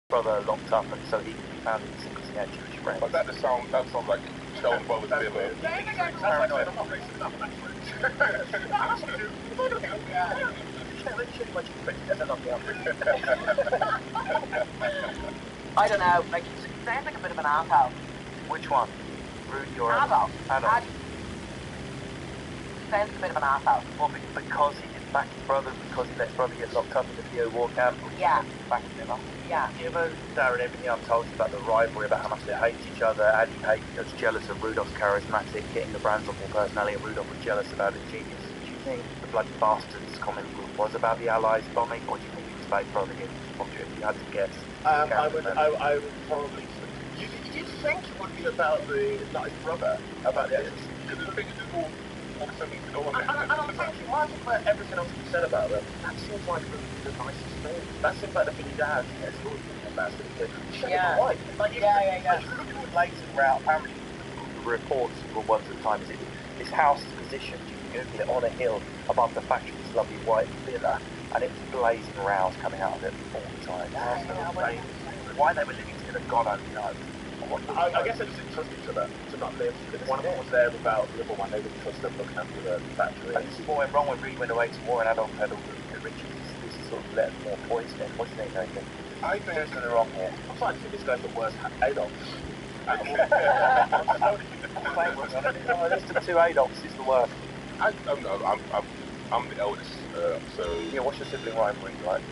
brother locked up, and so he found it because he had Jewish friends. But that sounds like Sheldon Brothers a bit of a... I don't know, like, he sounds like a bit of an asshole. Which one? Rudy or Adolf? Adolf. Sounds like a bit of an asshole. Well, because he didn't back his brother, because he let his brother get locked up in the PO war camp. Yeah. Backing him up. Yeah. Given Darren everything I've told you about the rivalry, about how much they hate each other, Addy was jealous of Rudolph's charismatic, getting the brands off more personality, and Rudolph was jealous about his genius. Do you think the bloody bastards comment was about the Allies bombing, or do you think he was about his brother getting bombed? If you had to guess. I would probably... You'd think it would be about not his brother, about the Axis. Because the thing is, it's all so needs to go on. And I'm thinking, why think about everything else you said about them? That seems like the nicest thing. That seems like the thing your dad has always been a massive kid. Yeah. Like, yeah. Like, you look at the later route, apparently The reports were once at a time is this house is positioned, you can Google it, on a hill above the factory, this lovely white villa, and it was blazing rows coming out of it all the time. Why they were living together, God only knows. I guess they just didn't trust each other to not live. Because one of them was there without the other one. They didn't trust them looking after the factory. And this is what went wrong when Reed went away to war and Adolf had all the riches. This is sort of let more poison in. What do you think, Nathan? I think Who's in the wrong here? I'm starting to think this guy's the worst Adolf. On a list of 2 Adolfs, is the worst. I'm the eldest, so... Yeah, what's your sibling rivalry like?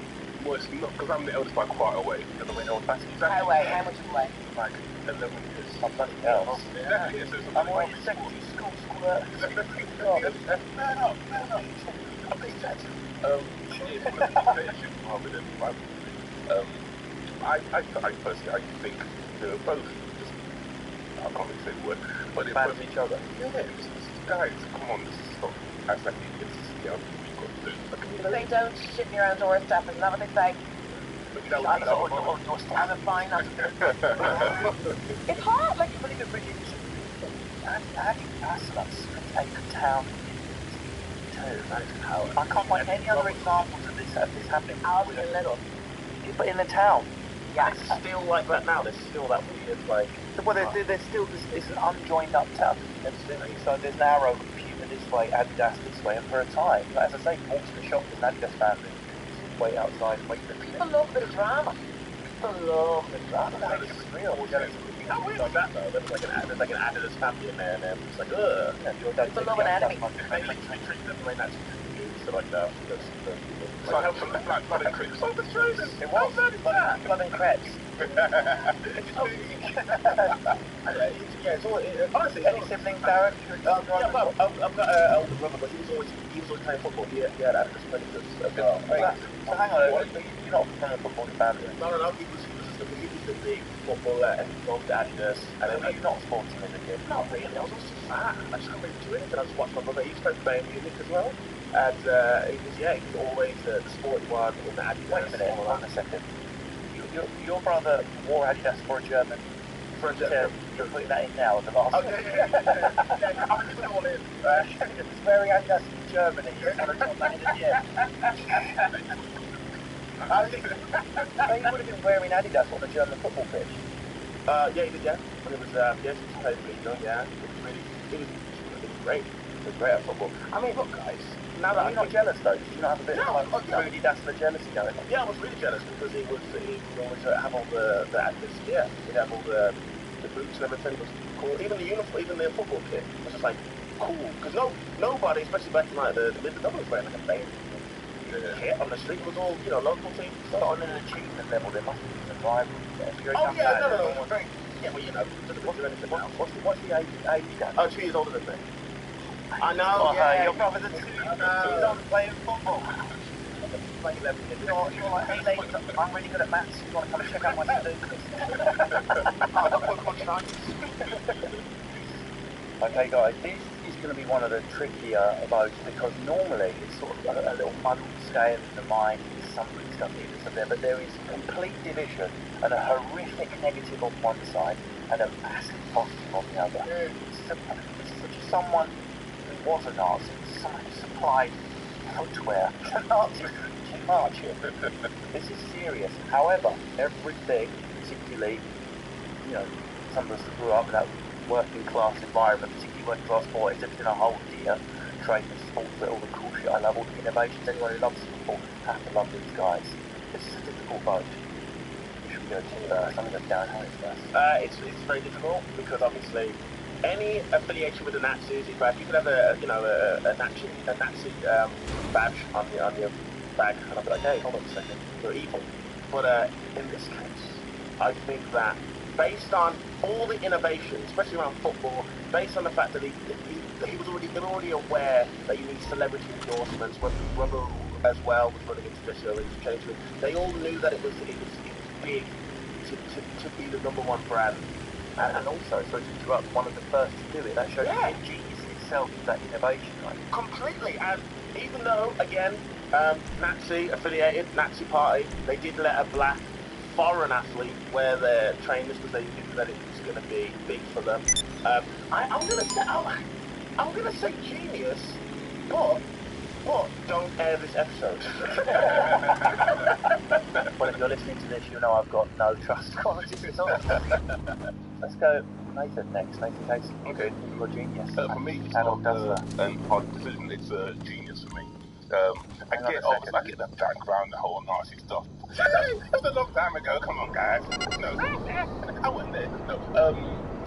Well, it's not, because I'm the eldest by quite a way. You're the winner automatically. How much away? Like 11 years. I'm bloody hell. Exactly, yeah, so it's I'm already in secondary school. Man up. I'm being taxed. I personally think they're both just, I can't really say the word, but they're fans both of each other. Yeah, guys, come on, this is not, act like idiots, you know, we've got to do. They don't shit in your own doorstep, isn't that what they say? Have a fine. It's hard, like, really good British. How do you pass that acre town too? I can't find any other examples of this happening. I'll be a little. But in the town. Yeah, it's still like that now. There's still that weird, like... Well, there's still this, it's an unjoined up town. So there's an arrow computer this way, Adidas this way, and for a time, as I say, you walk to the shop, there's an Adidas fan who's wait outside and wait for the People love a bit of drama. People love a bit of drama. That makes it real. How weird like that though? There's like an Adidas family in there, and then it's like, ugh. People love an enemy. They treat them the way that's so like that. So I have some like blood and crepes. Oh, the truth. It was blood and crepes. Yeah, it's all. Honestly, any siblings, Darren? Yeah, well, I've got an older brother, but he was always playing football. He had Adidas credits as well. So hang on, you're not from a football family. No. He was the big footballer, and he loved Adidas. And then you're not sporting as a kid. Not really. I was also fat. I just couldn't really do anything. I just watched my brother. He played Bayern Munich as well. And he was always the sporty one in the Adidas. Wait a minute, hold on a second. Your brother wore Adidas for a German. You're putting that in now as the last. Oh, yeah. I'm putting it all in. It's wearing Adidas in Germany. You're going to put that in at the end. So you would have been wearing Adidas on the German football pitch? Yeah, he did, yeah. When it was, yes, he played really young, yeah. It was great. It was great at football. I mean, look, guys. Now that you're not jealous though, did you not have a bit of Rudy Dassler jealousy going on? Yeah, I was really jealous because he would always have all the Adidas, yeah. He'd have all the boots and everything. It was cool. Even the uniform, even the football kit was just like cool. Because nobody, especially back in like the mid-double, was wearing like a band kit on the street. It was all, local teams. But on an achievement level, there must be some rivalry there. Oh yeah, no. Yeah, well, what's the age gap? Oh, 2 years older than me. I know, Your brother's a 2 years old playing football. You're like, hey ladies, I'm really good at maths. You want to come and check out my Okay guys, this is going to be one of the trickier votes because normally it's sort of a little muddled scale in the mind. Something stuff here, but there is complete division and a horrific negative on one side and a massive positive on the other. This is someone who was a Nazi, someone who supplied footwear to Nazis to march in. This is serious. However, everything, particularly, some of us grew up in that working class environment, particularly working class boys, everything I hold dear, trade and sports, all the cool shit I love, all the innovations, anyone who loves football have to love these guys. This is a difficult vote. Should we go to first? I'm going to go down Harris first. It's very difficult because obviously any affiliation with the Nazis is bad. You could have a Nazi badge on your bag, and I'll be like, hey, hold on a second, you're evil. But in this case, I think that based on all the innovation, especially around football, based on the fact that they were already aware that you need celebrity endorsements, when Rubber as well was running into this early change. They all knew that it was big to be the #1 brand. And also, so to interrupt, one of the first to do it, that shows the genius itself is that innovation, right? Completely, and even though, again, Nazi affiliated, Nazi party, they did let a black foreign athlete wear their trainers because they knew that it was going to be big for them. I'm going to say genius, but don't air this episode. Well, if you're listening to this, you know I've got no trust qualities at all. Let's go Nathan next. Nathan Casey. Okay. You're genius. For me, it's not an hard decision. It's a genius for me. I get the background, the whole Nazi stuff. It was a long time ago. Come on, guys. No, I wasn't there. No,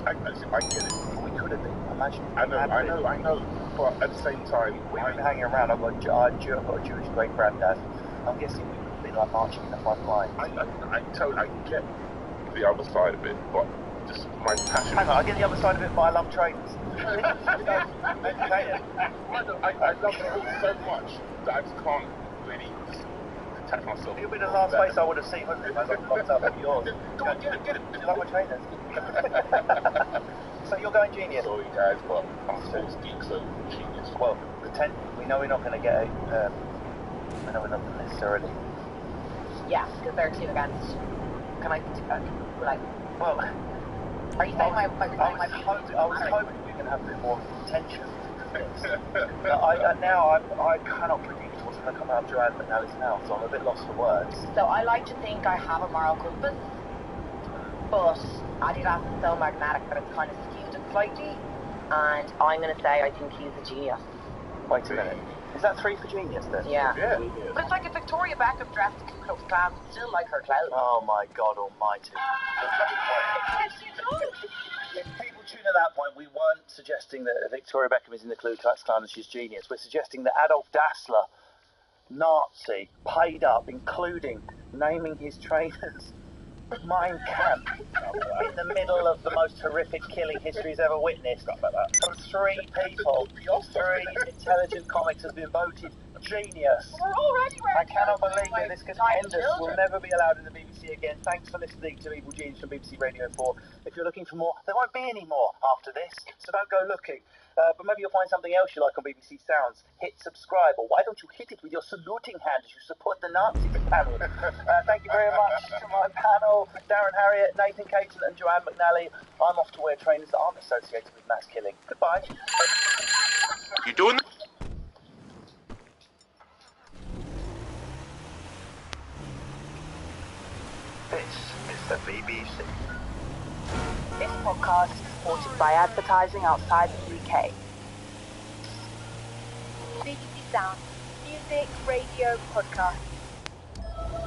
I get it. We could have been. Imagine. I know. But at the same time, we've been hanging around. I've got a Jewish great granddad. I'm guessing we would have been like marching in the front line. I get the other side of it, but just my passion. Hang on, I get the other side of it, but I love trains. I love the sport so much that I just can't really detach myself. You'll be the last face I would have seen, wouldn't it? As I popped up of yours. Go on, get it. Do you like my trainers? So you're going Genius? Sorry guys, but I'm a sports geek, so Genius. Well, we know we're not going to get it. We know we're not going to necessarily. Yeah, because there are two against. Can I? Like, well, are you saying my I was hoping we were going to have a bit more tension. I cannot predict what's going to come out of Joanne McNally's mouth, so I'm a bit lost for words. So I like to think I have a moral compass, but Adidas is so magnetic that it's kind of skewed it slightly, and I'm going to say I think he's a genius. Wait a minute. Is that 3 for Genius then? Yeah. But it's like if Victoria Beckham dressed in Ku Klux Klan, still like her clothes. Oh my God Almighty. If people tune at that point, we weren't suggesting that Victoria Beckham is in the Ku Klux Klan and she's Genius. We're suggesting that Adolf Dassler, Nazi, paid up, including naming his trainers Mein Kampf in the middle of the most horrific killing history's ever witnessed. From 3 people, 3 intelligent comics has been voted genius. I cannot believe that this contenders will never be allowed in the BBC again. Thanks for listening to Evil Genius from BBC Radio 4. If you're looking for more, there won't be any more after this, so don't go looking. But maybe you'll find something else you like on BBC Sounds. Hit subscribe, or why don't you hit it with your saluting hand as you support the Nazi panel. Thank you very much to my panel, Darren Harriott, Nathan Caton and Joanne McNally. I'm off to wear trainers that aren't associated with mass killing. Goodbye. You doing? This is the BBC. This podcast is supported by advertising outside the UK. BBC Sound, music, radio, podcast.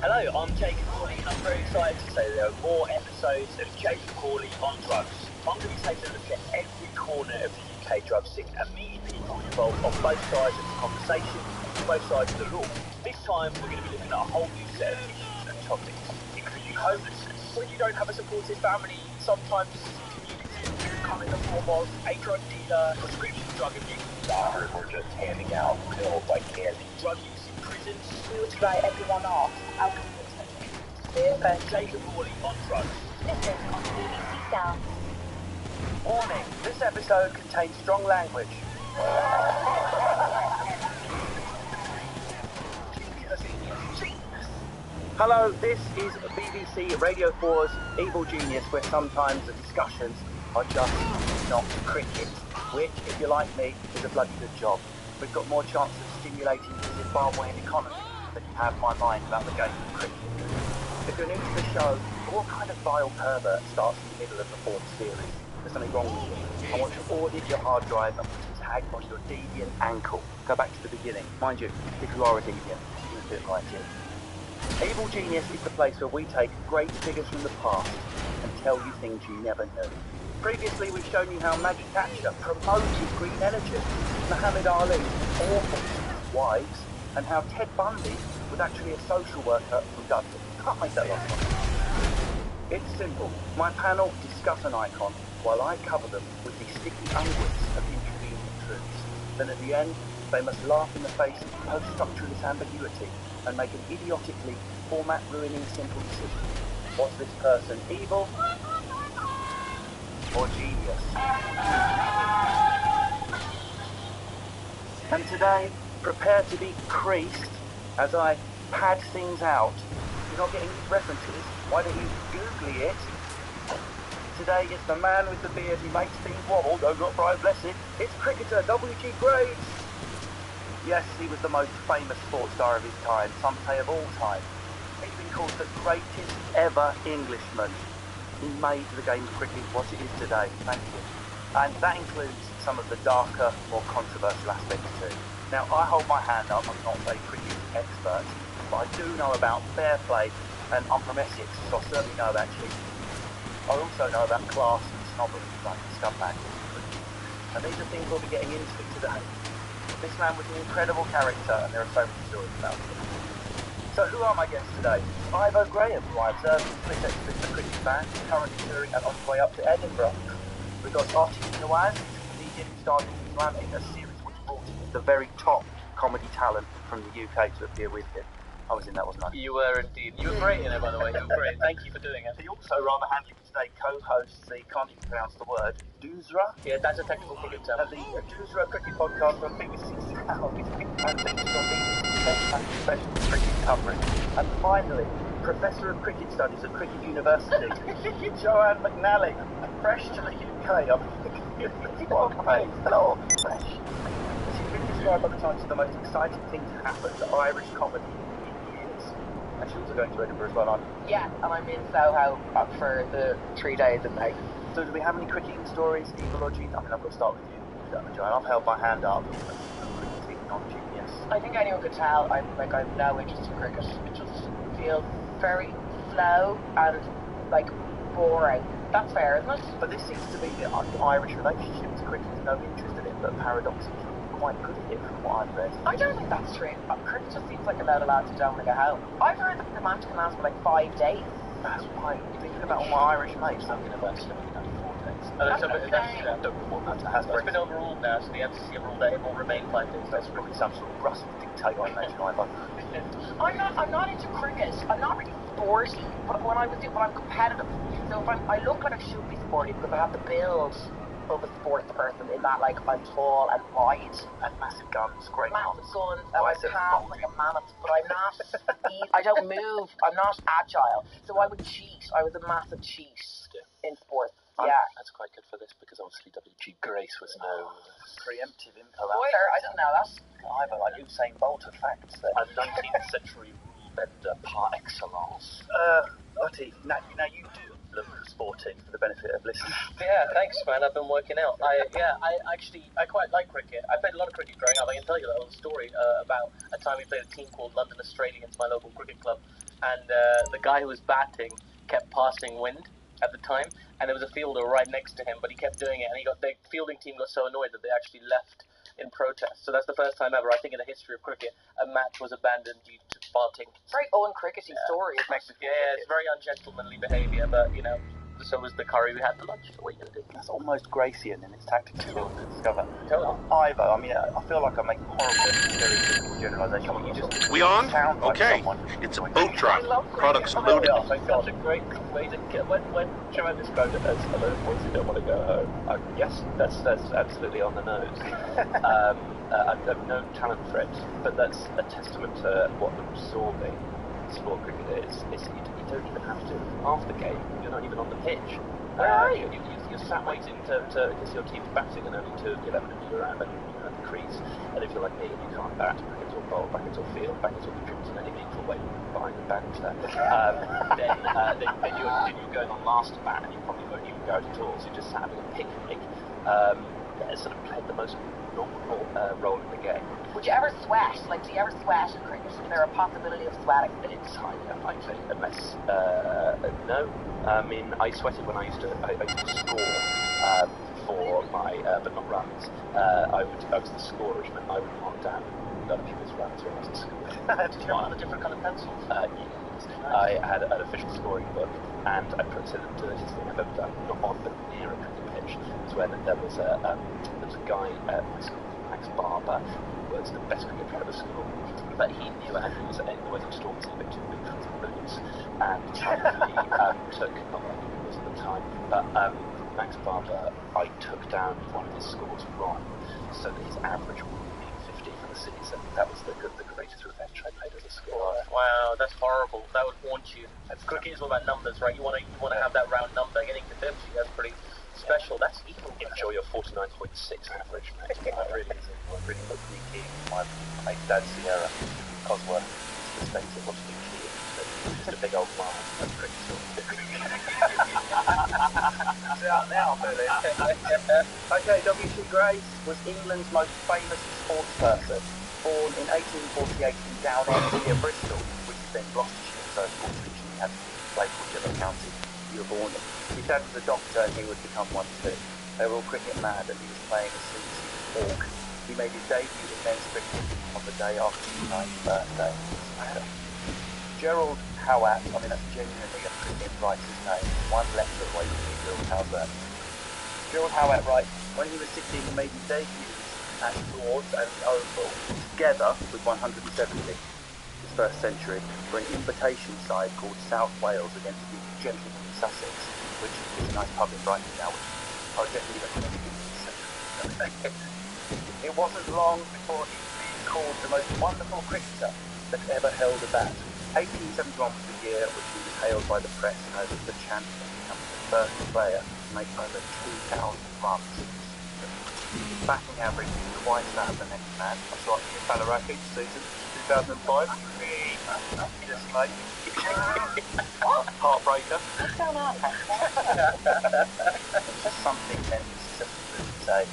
Hello, I'm Jacob Corley and I'm very excited to say there are more episodes of Jacob Corley on drugs. I'm going to be taking a look at every corner of the UK drug scene and meeting people involved on both sides of the conversation and both sides of the law. This time we're going to be looking at a whole new set of issues and topics, including homelessness. When you don't have a supportive family, sometimes community can come in the form of a drug dealer, prescription drug abuse, doctors or just handing out pills like candy, drug use in prisons. We would write everyone off. Jacob Corley on drugs. Listen on BBC Sound. Warning, this episode contains strong language. Hello, this is BBC Radio 4's Evil Genius, where sometimes the discussions are just not cricket, which, if you're like me, is a bloody good job. We've got more chance of stimulating the Zimbabwean economy than you have my mind about the game of cricket. If you're new to the show, what kind of vile pervert starts in the middle of the 4th series? There's something wrong with you. I want to audit your hard drive and put a tag on your deviant ankle. Go back to the beginning. Mind you, if you are a deviant, you can fit right in. Evil Genius is the place where we take great figures from the past and tell you things you never knew. Previously, we've shown you how Maggie Thatcher promoted green energy, Muhammad Ali's awful wives, and how Ted Bundy was actually a social worker from Dudley. Can't make that last one. It's simple. My panel discuss an icon while I cover them with the sticky unguents of inconvenient truths. Then at the end, they must laugh in the face of post-structuralist ambiguity and make an idiotically format-ruining simple decision. Was this person evil or genius? And today, prepare to be creased as I pad things out. If you're not getting these references, why don't you Google it? Today it's the man with the beard who makes things wobble, though not Brian Blessed. It's cricketer W.G. Graves. Yes, he was the most famous sports star of his time, some say of all time. He's been called the greatest ever Englishman. He made the game of cricket what it is today. Thank you. And that includes some of the darker, more controversial aspects too. Now, I hold my hand up, I'm not a cricket expert, but I do know about fair play and unpromessics, so I certainly know about cheating. I also know about class and snobbery, like scumbags. And these are things we'll be getting into today. This man was an incredible character, and there are so many stories about him. So who are my guests today? Ivo Graham, who I observed in Twitter as a cricket fan, currently touring and on his way up to Edinburgh. We've got Artie Nawaz, who's a comedian who starred in Slamming, a series which brought the very top comedy talent from the UK to appear with him. I was in that, wasn't I? You were indeed. You were great in it, by the way. You were great. Thank you for doing it. He also rather handily today co-hosts the, can't even pronounce the word, Doosra? Yeah, that's a technical cricket term. The Doosra cricket podcast on BBC Sound, and features on BBC Best Professional Cricket coverage. And finally, Professor of Cricket Studies at Cricket University, Joanne McNally, fresh to the UK. What a praise. Hello, fresh. She's been described by the Times as the most exciting thing to happen to Irish comedy in years. And she's also going to Edinburgh as well, aren't you? Yeah, and I'm in Soho for the 3 days in May. So do we have any cricketing stories, evil or genius? I mean, I've got to start with you, Joanne. I've held my hand up. Cricketing, not genius. I think anyone could tell I've no interest in cricket. It just feels very slow and boring. That's fair, isn't it? But this seems to be the Irish relationship to cricket. There's no interest in it, but paradoxically quite good at it from what I've read. I don't think that's true. Cricket just seems like a load of lads who don't want to go home. I've heard that the match can last for 5 days. That's why I'm thinking about all my Irish mates. Talking about swimming only 4 days. That's been overruled now, so the FCC have ruled that it will remain 5 days. That's probably some sort of Brussels dictate, I imagine, Ivo. I'm not into cricket. I'm not really sporty, but when I'm competitive. So if I look like I should be sporty because I have the build of a sports person in that I'm tall and wide and massive guns, great massive guns, and my calves like a mammoth, but I'm not I don't move, I'm not agile, so I would cheat. I was a massive cheat in sports. Yeah, that's quite good for this because obviously W.G. Grace was no preemptive info. Spoiler, I didn't know that. Ivo, like Usain Bolt of facts there. A 19th century rule bender par excellence. Artie, now you do look sporting for the benefit of listeners. Yeah, thanks, man. I've been working out. I quite like cricket. I played a lot of cricket growing up. I can tell you a little story about a time we played a team called London Australians, my local cricket club, and the guy who was batting kept passing wind at the time, and there was a fielder right next to him, but he kept doing it, and the fielding team got so annoyed that they actually left in protest. So that's the first time ever, I think, in the history of cricket, a match was abandoned due to farting. Very uncrickety story. Yeah, it's very ungentlemanly behaviour, but so was the curry we had for lunch. What are you going to do? That's almost Gracian in its tactics to discover. Totally. Ivo, I mean, I feel like I'm making horrible stereotypical generalisation. We on? Okay. It's a boat drop. Products loaded. That's a great way to get. When Joanne described it as a load of boys who don't want to go home, yes, that's absolutely on the nose. I've no talent for it, but that's a testament to what absorbing sport cricket is. You don't even have to half the game. You're not even on the pitch. You're sat waiting because your team's batting and only 2 of the 11 of you are at the crease. And if you're like me and you can't bat, back into a bowl, back into a field, back into a contribute in any meaningful way behind the banter, then you're going on last to bat and you probably won't even go out at all. So you're just sat having a picnic. Sort of played the most normal role in the game. Would you ever sweat? Do you ever sweat in cricket? Is there a possibility of sweating? It's highly unlikely, unless no. I mean, I sweated when I used to score for my, but not runs. I was the scorer, which meant I would mark down other people's runs when I was at school. Did you have a different kind of pencil? Yes. I had an official scoring book, and I put it the dirtiest thing I've ever done, not on but near a cricket pitch. Was when there was a guy at my school, Max Barber, who was the best cricket player of the school, but he knew it, and he was in the Western Storms a bit too big for his boots, and he took, not that he was at the time, but Max Barber, I took down one of his scores wrong, so that his average would be 50 for the season. That was the greatest revenge I played as a scorer. Wow, that's horrible. That would haunt you. Cricket is all about numbers, right? You want to have that round number. Getting to 50, that's pretty special. That's evil. Enjoy your 49.6 average, mate. That really is really put me key. My dad's Sierra, Cosworth, perspective, what's the key? Just a big old man. That's pretty cool. It's out now, Billy. Okay, W.T. Grace was England's most famous sports person, born in 1848 in Downend near Bristol, which is then Gloucestershire, so of course originally had to play whichever county you were born in. His dad was a doctor and he would become one too. They were all cricket mad and he was playing as soon as he was born. He made his debut in men's cricket on the day after his 9th birthday. Gerald Howat, I mean that's genuinely a cricket writer's name, one letter away from me, Gerald Howat. Gerald Howat writes, when he was 16 he made his debut at Lord's and the Oval together with 170, his first century, for an invitation side called South Wales against the Gentlemen in Sussex, which is a nice pub in Brighton now, which I would definitely recommend you to. It wasn't long before he was being called the most wonderful cricketer that ever held a bat. 1871 was the year which he was hailed by the press as the champion, becoming the first player to make over 2,000 runs. His batting average was twice that of the next man. I saw it in Ballarat season 2005. Just like heartbreaker. What's going on? Just something then to say.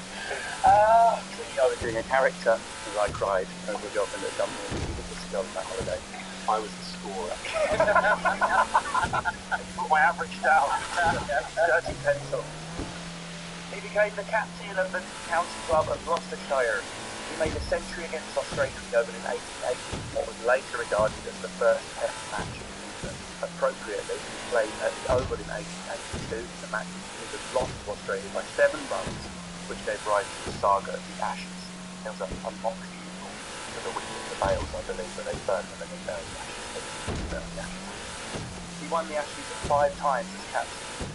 I was doing a character as I cried over a girlfriend that dumped me and needed to go on that holiday. I was the scorer. Put my average down. Dirty pencil. He became the captain of the county club of Gloucestershire. He made a century against Australia in the Oval in 1880, what was later regarded as the first Test match in England. Appropriately, he played at the Oval in 1882. The match was lost to Australia by 7 runs, which gave rise to the saga of the Ashes. There was a mock funeral for the wicked, the Bales, I believe, where they burned them and then buried the Ashes. He won the Ashes 5 times as captain.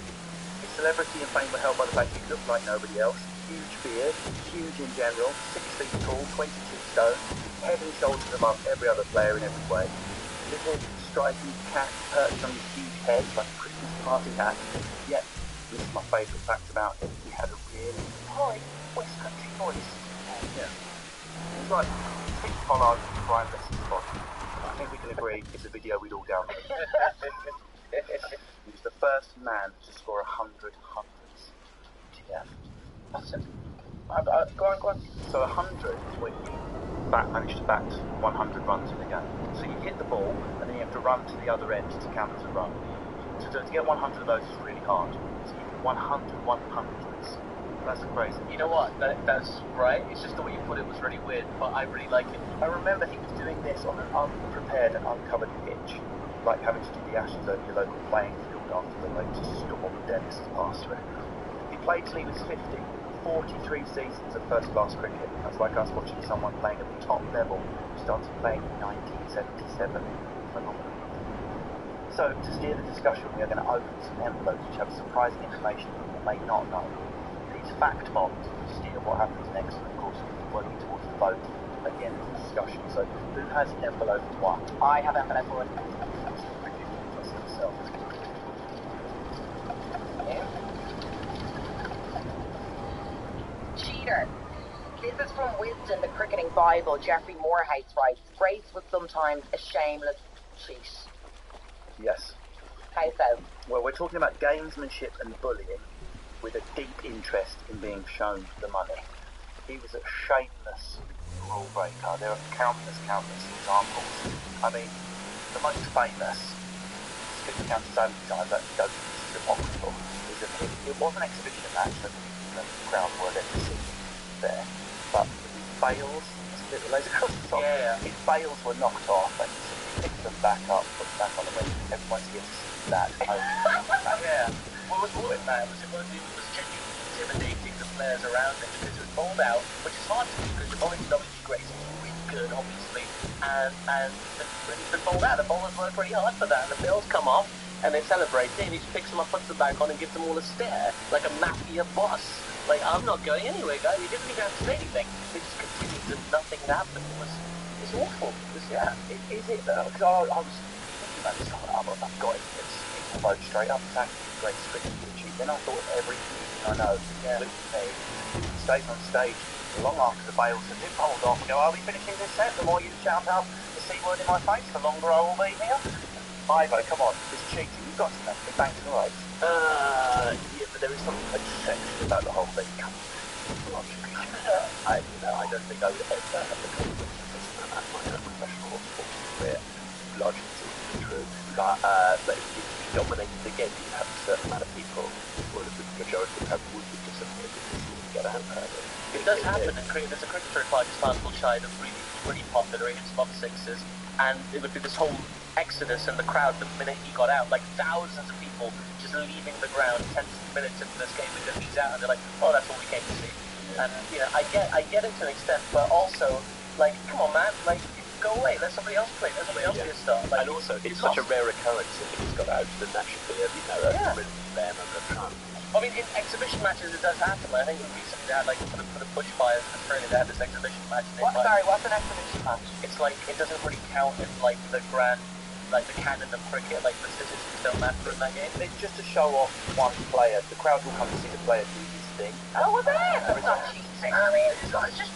His celebrity and fame were held by the fact he looked like nobody else. Huge beard, huge in general, 6 feet tall, 22 stone, head and shoulders above every other player in every way. Little striking cap perched on his huge head like a Christmas party hat. Yet, this is my favourite fact about him, he had a really high West Country voice. Yeah. It's like Pete Pollard and Brian Lesson's body. I think we can agree it's a video we'd all download. He was the first man to score 100 hundreds. Yeah. That's it. Go on. So 100 is when you manage to bat 100 runs in a game. So you hit the ball and then you have to run to the other end to count as a run. So to get 100 of those is really hard. So you get 100 100s. That's crazy. You know what? That's right. It's just the way you put it was really weird, but I really like it. I remember he was doing this on an unprepared and uncovered pitch, like having to do the Ashes over your local playing field after the latest storm of Dennis passed through. He played till he was 50, 43 seasons of first-class cricket. That's like us watching someone playing at the top level who started playing in 1977. Phenomenal. So, to steer the discussion, we are going to open some envelopes which have surprising information you may not know. These fact bombs will steer what happens next, and of course, working towards the vote at the end of the discussion. So, who has envelope 1? I have envelope 1. Cheater. This is from Wisdom, the cricketing Bible. Jeffrey Moorhouse writes, Grace was sometimes a shameless cheat. Yes. How so? Well, we're talking about gamesmanship and bullying with a deep interest in being shown the money. He was a shameless rule breaker. There are countless examples. I mean, the most famous, skip the county so many times, actually goes to this apocryphal, is that it was an exhibition match that the crowd were there to see there, but his bails, his bails were knocked off and he picked them back up, put them back on the wing. Everyone's here to see that. Yeah. What was more than that? It was genuinely intimidating the players around him because it was bowled out, which is hard to do because the bowling W.T. Grace is really good, obviously, and when he's been bowled out, the bowlers work pretty hard for that, and the bills come off, and they celebrate it, and he just picks them up, puts them back on, and gives them all a stare, like a mafia boss. Like, I'm not going anywhere, guys. He didn't even have to say anything. They just continued as nothing happened. It's awful. Is it though? Because I was thinking about this, I've got it. It's vote straight up. It's actually the greatest cricket achieved. Then I thought every comedian I know, including me, stays on stage long after the bails have been bowled off and go, I'll be finishing this set. The more you shout out the C word in my face, the longer I will be here. Ivo, come on, it's cheating. You've got to know. It bangs the right. Yeah, but there is something like sexy about the whole thing. I don't think I would ever have the confidence to listen to that in my own professional sporting career. Largely it's true. But if you dominated the game, you have a certain amount of people, or the majority of people would be disappointed to see you get out. It does happen in cricket. There's a cricketer in Pakistan called Shahid Afridi who's pretty popular. He hits a lot of sixes, and it would be this whole exodus in the crowd the minute he got out, like thousands of people just leaving the ground 10 minutes into this game because he's out, and they're like, oh, that's what we came to see. And I get it to an extent, but also, like, come on, man, like, go away, let somebody else play, let somebody else be a star. Like, and also, it's such a rare occurrence if he's got out, then that should be a really fair number of times. I mean, in exhibition matches it does happen. I think recently they had, like, for the bushfires in Australia, they had this exhibition match. What's an exhibition match? It's like, it doesn't really count in, like, the grand, like, the canon of cricket, like, the statistics don't matter in that game. It's just to show off one player. The crowd will come to see the player do his thing. Oh, well, that's not cheating. I mean, it's just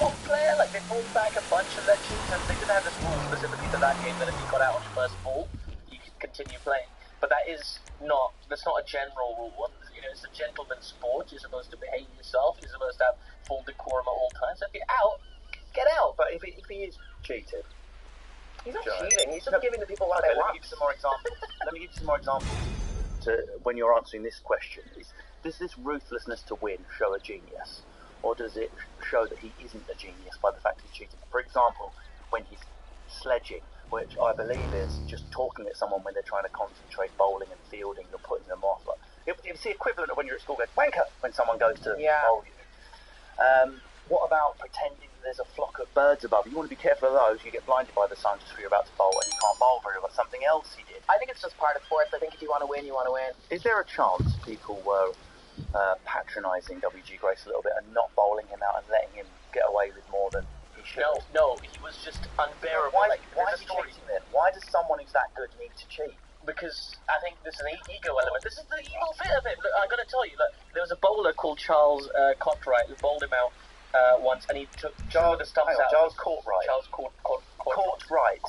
one player. Like, they pulled back a bunch of legends, and they didn't have this rule specifically to that game that if you got out on the first ball, you could continue playing. But that's not a general rule. You know, it's a gentleman's sport. You're supposed to behave yourself. You're supposed to have full decorum at all times. So if you're out, get out. But if he is cheated, he's not cheating. He's just giving the people what they want. Let me give you some more examples. Let me give you some more examples to when you're answering this question. Does this ruthlessness to win show a genius, or does it show that he isn't a genius by the fact he's cheating? For example, when he's sledging, which I believe is just talking at someone when they're trying to concentrate bowling and fielding, you're putting them off. Like, it's the equivalent of when you're at school going, wanker, when someone goes to bowl you. What about pretending there's a flock of birds above you? You want to be careful of those. You get blinded by the sun just when you're about to bowl and you can't bowl very well. Something else he did. I think it's just part of sports. I think if you want to win, you want to win. Is there a chance people were patronising W.G. Grace a little bit and not bowling him out and letting him get away with more than he should? No, he was just unbearable. Why is he cheating then? Why does someone who's that good need to cheat? Because I think there's an ego element. This is the evil bit of it. Look, I got to tell you, look, there was a bowler called Charles Cartwright who bowled him out once, and he took two of the stumps out. Charles Cartwright. Cartwright.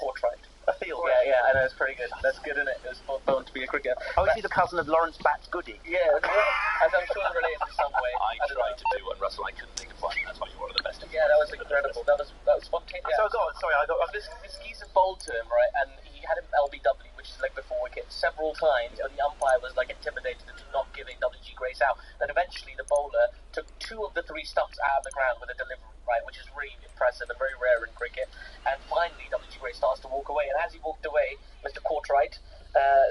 A field. Yeah, I know, it's pretty good. That's good, isn't it? It was known to be a cricketer. Oh, is he the cousin of Lawrence Batts Goody? Yeah, as I'm sure related in some way. I tried to do one, Russell. I couldn't think of one. That's why you're one of the best. Yeah, that was incredible. That was spontaneous. So go on. Sorry, I got this geezer bowled to him, right, and he had him LBW, which is like before wicket, several times, and the umpire was like intimidated into not giving WG Grace out. Then eventually the bowler took 2 of the 3 stumps out of the ground with a delivery, right, which is really impressive and very rare in cricket. And finally WG Grace starts to walk away, and as he walked away, Mr. Cartwright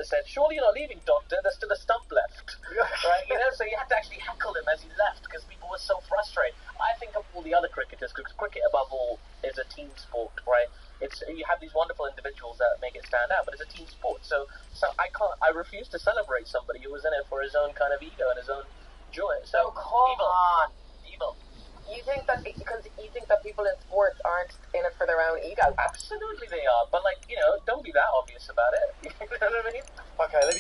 said, "Surely you're not leaving, Doctor, there's still a stump left." Right, you know, so you had to actually heckle him as he left because people were so frustrated. I think of all the other cricketers, because cricket above all is a team sport, right? You have these wonderful individuals that make it stand out, but it's a team sport. So I refuse to celebrate somebody who was in it for his own kind of ego and his own joy. So come on. Evil. You think that people in sports aren't in it for their own ego? Absolutely they are, but like, you know, don't be that obvious about it. You know what I mean? Okay, let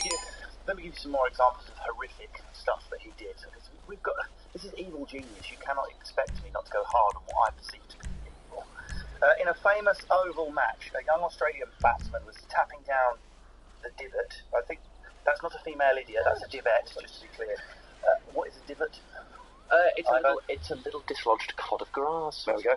me give you some more examples of horrific stuff that he did. This is evil genius. You cannot expect me not to go hard on what I perceive to be evil. In a famous Oval match, a young Australian batsman was tapping down the divot. I think that's not a female idiot, that's a divot, just to be clear. What is a divot? It's a little dislodged clod of grass. There we go.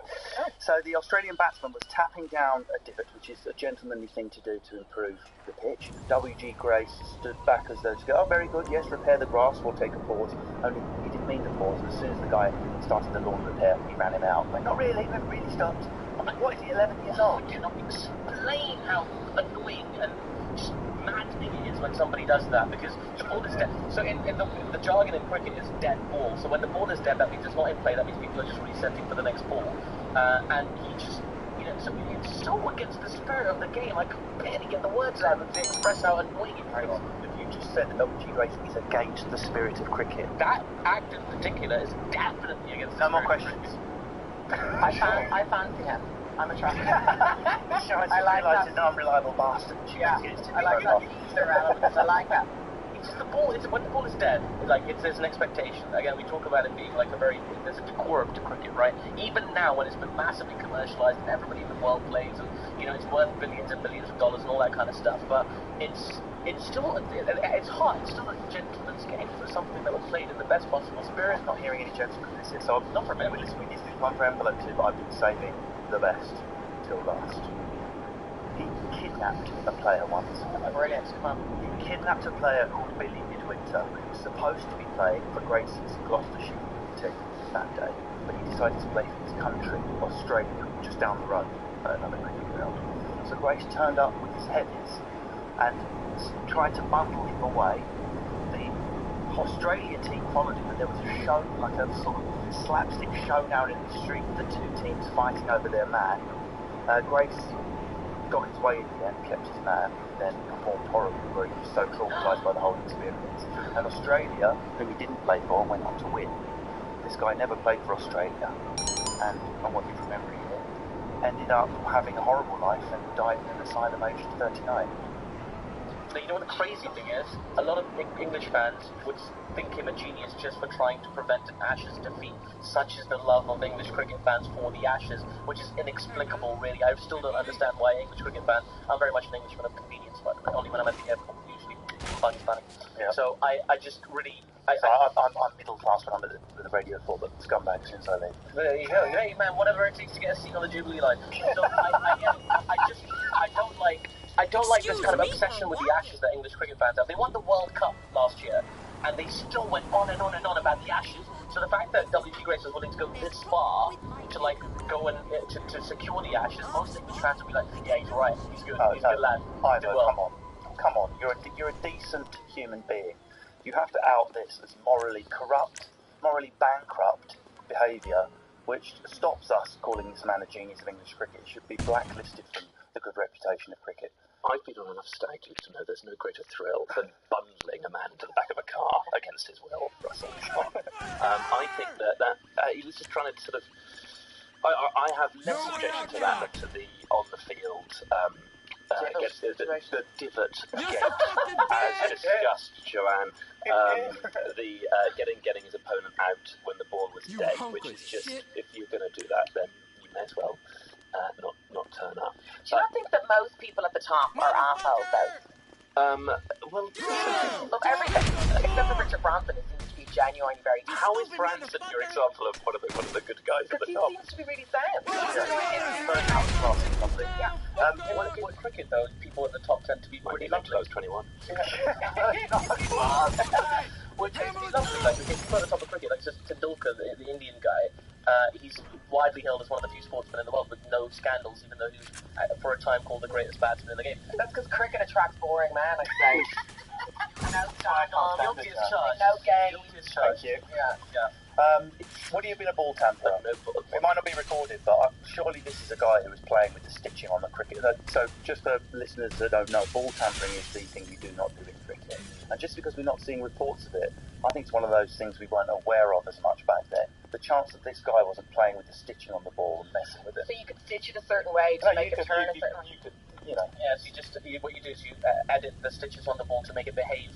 So the Australian batsman was tapping down a divot, which is a gentlemanly thing to do to improve the pitch. W.G. Grace stood back as though to go, "Oh, very good, yes, repair the grass, we'll take a pause." Only he didn't mean the pause, and as soon as the guy started the lawn repair, he ran him out. Went, "Not really, we haven't really stopped." I'm like, what is he, 11 years old? I cannot explain how annoying and just maddening it is when somebody does that, because the ball is dead. So in the jargon in cricket is dead ball. So when the ball is dead, that means it's not in play. That means people are just resetting for the next ball. And he just, you know, so it's so against the spirit of the game. I can barely get the words out to express how annoying it is. Hang on, you just said that W.G. Grace is against the spirit of cricket. That act in particular is definitely against the spirit. No more questions. I fancy him. I'm attracted. I like that. He's an unreliable bastard. Yeah, I like that. He's irrelevant. I like that. Just the ball. When the ball is dead, like there's an expectation. Again, we talk about it being like there's a decorum to cricket, right? Even now, when it's been massively commercialized and everybody in the world plays, and it's worth billions and billions of dollars and all that kind of stuff, but it's still it's hard. It's still a gentleman's game for something that was played in the best possible spirit. I'm not hearing any gentlemen here, so not for a minute. Listen, we need to do one for envelope too, but I've been saving the best till last. He kidnapped a player once. Brilliant. He kidnapped a player called Billy Midwinter, who was supposed to be playing for Grayson's Gloucestershire team that day, but he decided to play for his country, Australia, just down the road at another cricket ground. So Grace turned up with his heavies and tried to bundle him away. The Australia team followed him, and there was a show, like a sort of slapstick showdown in the street, the two teams fighting over their man. Grace got his way in the end, kept his man, then performed horribly, where he was so traumatised by the whole experience. And Australia, whom he didn't play for, went on to win. This guy never played for Australia, and on what you're remembering here, ended up having a horrible life and died in an asylum aged 39. Now, you know what the crazy thing is? A lot of English fans would think him a genius just for trying to prevent an Ashes defeat. Such is the love of English cricket fans for the Ashes, which is inexplicable, really. I still don't understand why English cricket fans. I'm very much an Englishman of convenience, but only when I'm at the airport, usually Pakistani. Yeah. So I just really. I'm middle class when I'm at the Radio 4, but scumbag since I leave. There you go. Hey man, whatever it takes to get a seat on the Jubilee line. So I don't like this kind of obsession with the Ashes that English cricket fans have. They won the World Cup last year, and they still went on and on and on about the Ashes. So the fact that WG Grace was willing to go this far to go and to secure the Ashes, most English fans will be like, yeah, he's right, he's good, he's a good lad. Ivo, come on, you're a decent human being. You have to out this as morally bankrupt behaviour, which stops us calling this man a genius of English cricket. He should be blacklisted from the good reputation of cricket. I've been on enough stag leaps to know there's no greater thrill than bundling a man to the back of a car against his will, Russell. I think that he was just trying to sort of. I have less objection to that than to the on the field. The divot gate, as discussed, Joanne. The getting his opponent out when the ball was dead, which is just, if you're going to do that, then you may as well not turn up. Do you not think that most people at the top are assholes, though? Well, look, everything except for Richard Branson, it seems to be genuine, very. How is Branson your example of one of the good guys at the top? Because he seems to be really sound. With cricket, though, people at the top tend to be pretty lovely. I was 21. Which tends to be lovely. Like, if you put at the top of cricket, like Tendulkar, the Indian guy, he's widely held as one of the few sportsmen in the world with no scandals, even though he was, for a time, called the greatest batsman in the game. That's because cricket attracts boring men, I'd say. No scandals, guilty as charged. No game. Guilty as charged. Thank you. Yeah. Would he have been a ball tamperer? It might not be recorded, but surely this is a guy who was playing with the stitching on the cricket. So just for listeners that don't know, ball tampering is the thing you do not do in cricket. And just because we're not seeing reports of it, I think it's one of those things we weren't aware of as much back then. The chance that this guy wasn't playing with the stitching on the ball and messing with it. So you could stitch it a certain way to make it turn a certain way. Yeah, so what you do is you edit the stitches on the ball to make it behave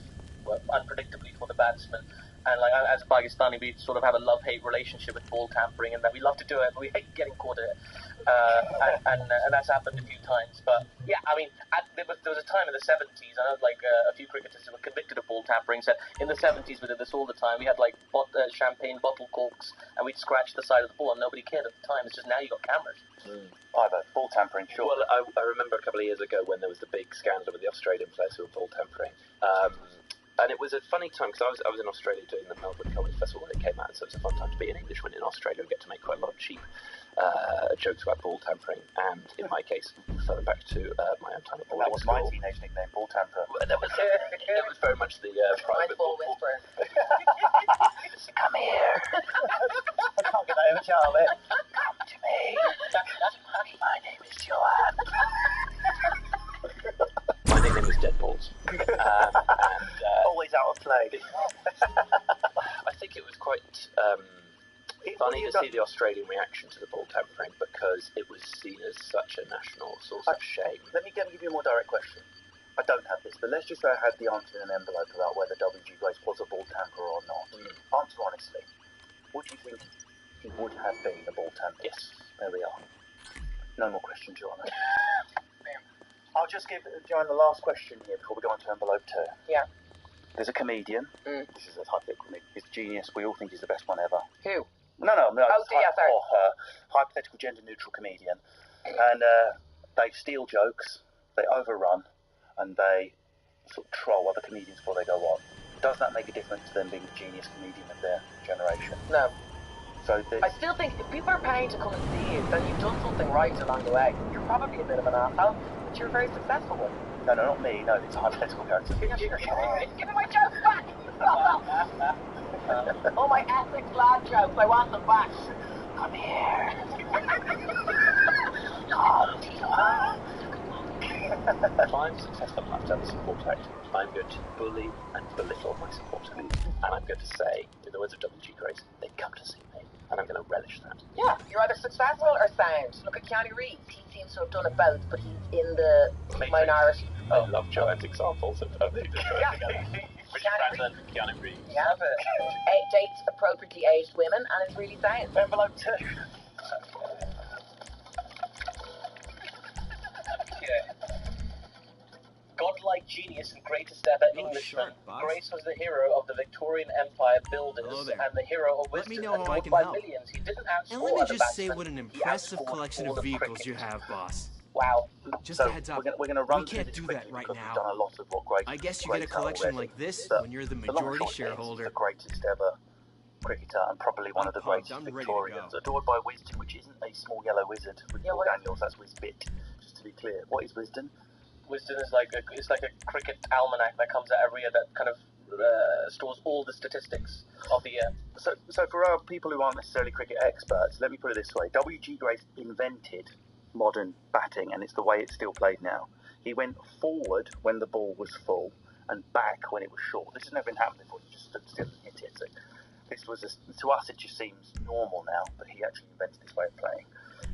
unpredictably for the batsman. And like as a Pakistani, we sort of have a love-hate relationship with ball tampering, and that we love to do it, but we hate getting caught in it. And that's happened a few times. But yeah, I mean, there was a time in the 70s. I know like a few cricketers who were convicted of ball tampering said in the 70s we did this all the time. We had like champagne bottle corks, and we'd scratch the side of the ball, and nobody cared at the time. It's just now you got cameras. Either ball tampering, sure. Well, I remember a couple of years ago when there was the big scandal with the Australian players who were ball tampering. And it was a funny time because I was in Australia doing the Melbourne Comedy Festival when it came out, so it was a fun time to be an Englishman in Australia and get to make quite a lot of cheap jokes about ball tampering, and in my case, referring back to my own time at boarding school. That was my teenage nickname, ball tamperer. That was very much the private ball whisperer. Come here. I can't get over Charlie. Come to me. My name is Joanne. My nickname is Dead Balls. Always out of play. I think it was quite funny to see the Australian reaction to the ball tampering because it was seen as such a national source of shame. Let me give you a more direct question. I don't have this, but let's just say I had the answer in an envelope about whether WG Grace was a ball tamper or not. Answer honestly. Would you think he would have been a ball tamper? Yes. There we are. No more questions, Your Honour. I'll just give Joanne the last question here before we go on to envelope 2. Yeah. There's a comedian. This is a hypothetical comedian. He's a genius. We all think he's the best one ever. Who? No. Oh, sorry. Or her. Hypothetical gender-neutral comedian. And they steal jokes, they overrun, and they sort of troll other comedians before they go on. Does that make a difference to them being the genius comedian of their generation? No. So I still think if people are paying to come and see you, then you've done something right along the way. You're probably a bit of an asshole, but you're a very successful one. No, not me. No, it's a hypothetical character. Yeah, sure. Give me my jokes back! All my Essex lad jokes, I want them back. Come here. If I'm successful enough to have a support act, I'm going to bully and belittle my supporter. And I'm going to say, in the words of WG Grace, they come to see me. And I'm going to relish that. Yeah, you're either successful or sound. Look at Keanu Reeves. He seems to have done it both, but he's in the minority. I love Joanne's examples of these together. Keanu Reeves. Yeah. Dates appropriately aged women, and it's really sound. Envelope 2. Godlike genius and greatest ever Englishman, Grace was the hero of the Victorian Empire builders and the hero of wisdom adored by millions. He didn't outscore And let me just say batsman. what an impressive collection of vehicles you have, boss. Wow. Just a heads up, we're gonna run we can't do that right now. Done a lot of what Grace, I guess you get a collection like this when you're the majority shareholder. The greatest ever cricketer and probably one of the greatest Victorians, adored by Wisdom, which isn't a small yellow wizard with Paul Daniels. That's Wisbit. Just to be clear, what is Wisdom? Wisdom is like a cricket almanac that comes out every year that kind of stores all the statistics of the year. So for our people who aren't necessarily cricket experts, let me put it this way: WG Grace invented modern batting, and it's the way it's still played now. He went forward when the ball was full and back when it was short. This has never been happened before. He just stood still and hit it. So this was to us it just seems normal now, but he actually invented this way of playing.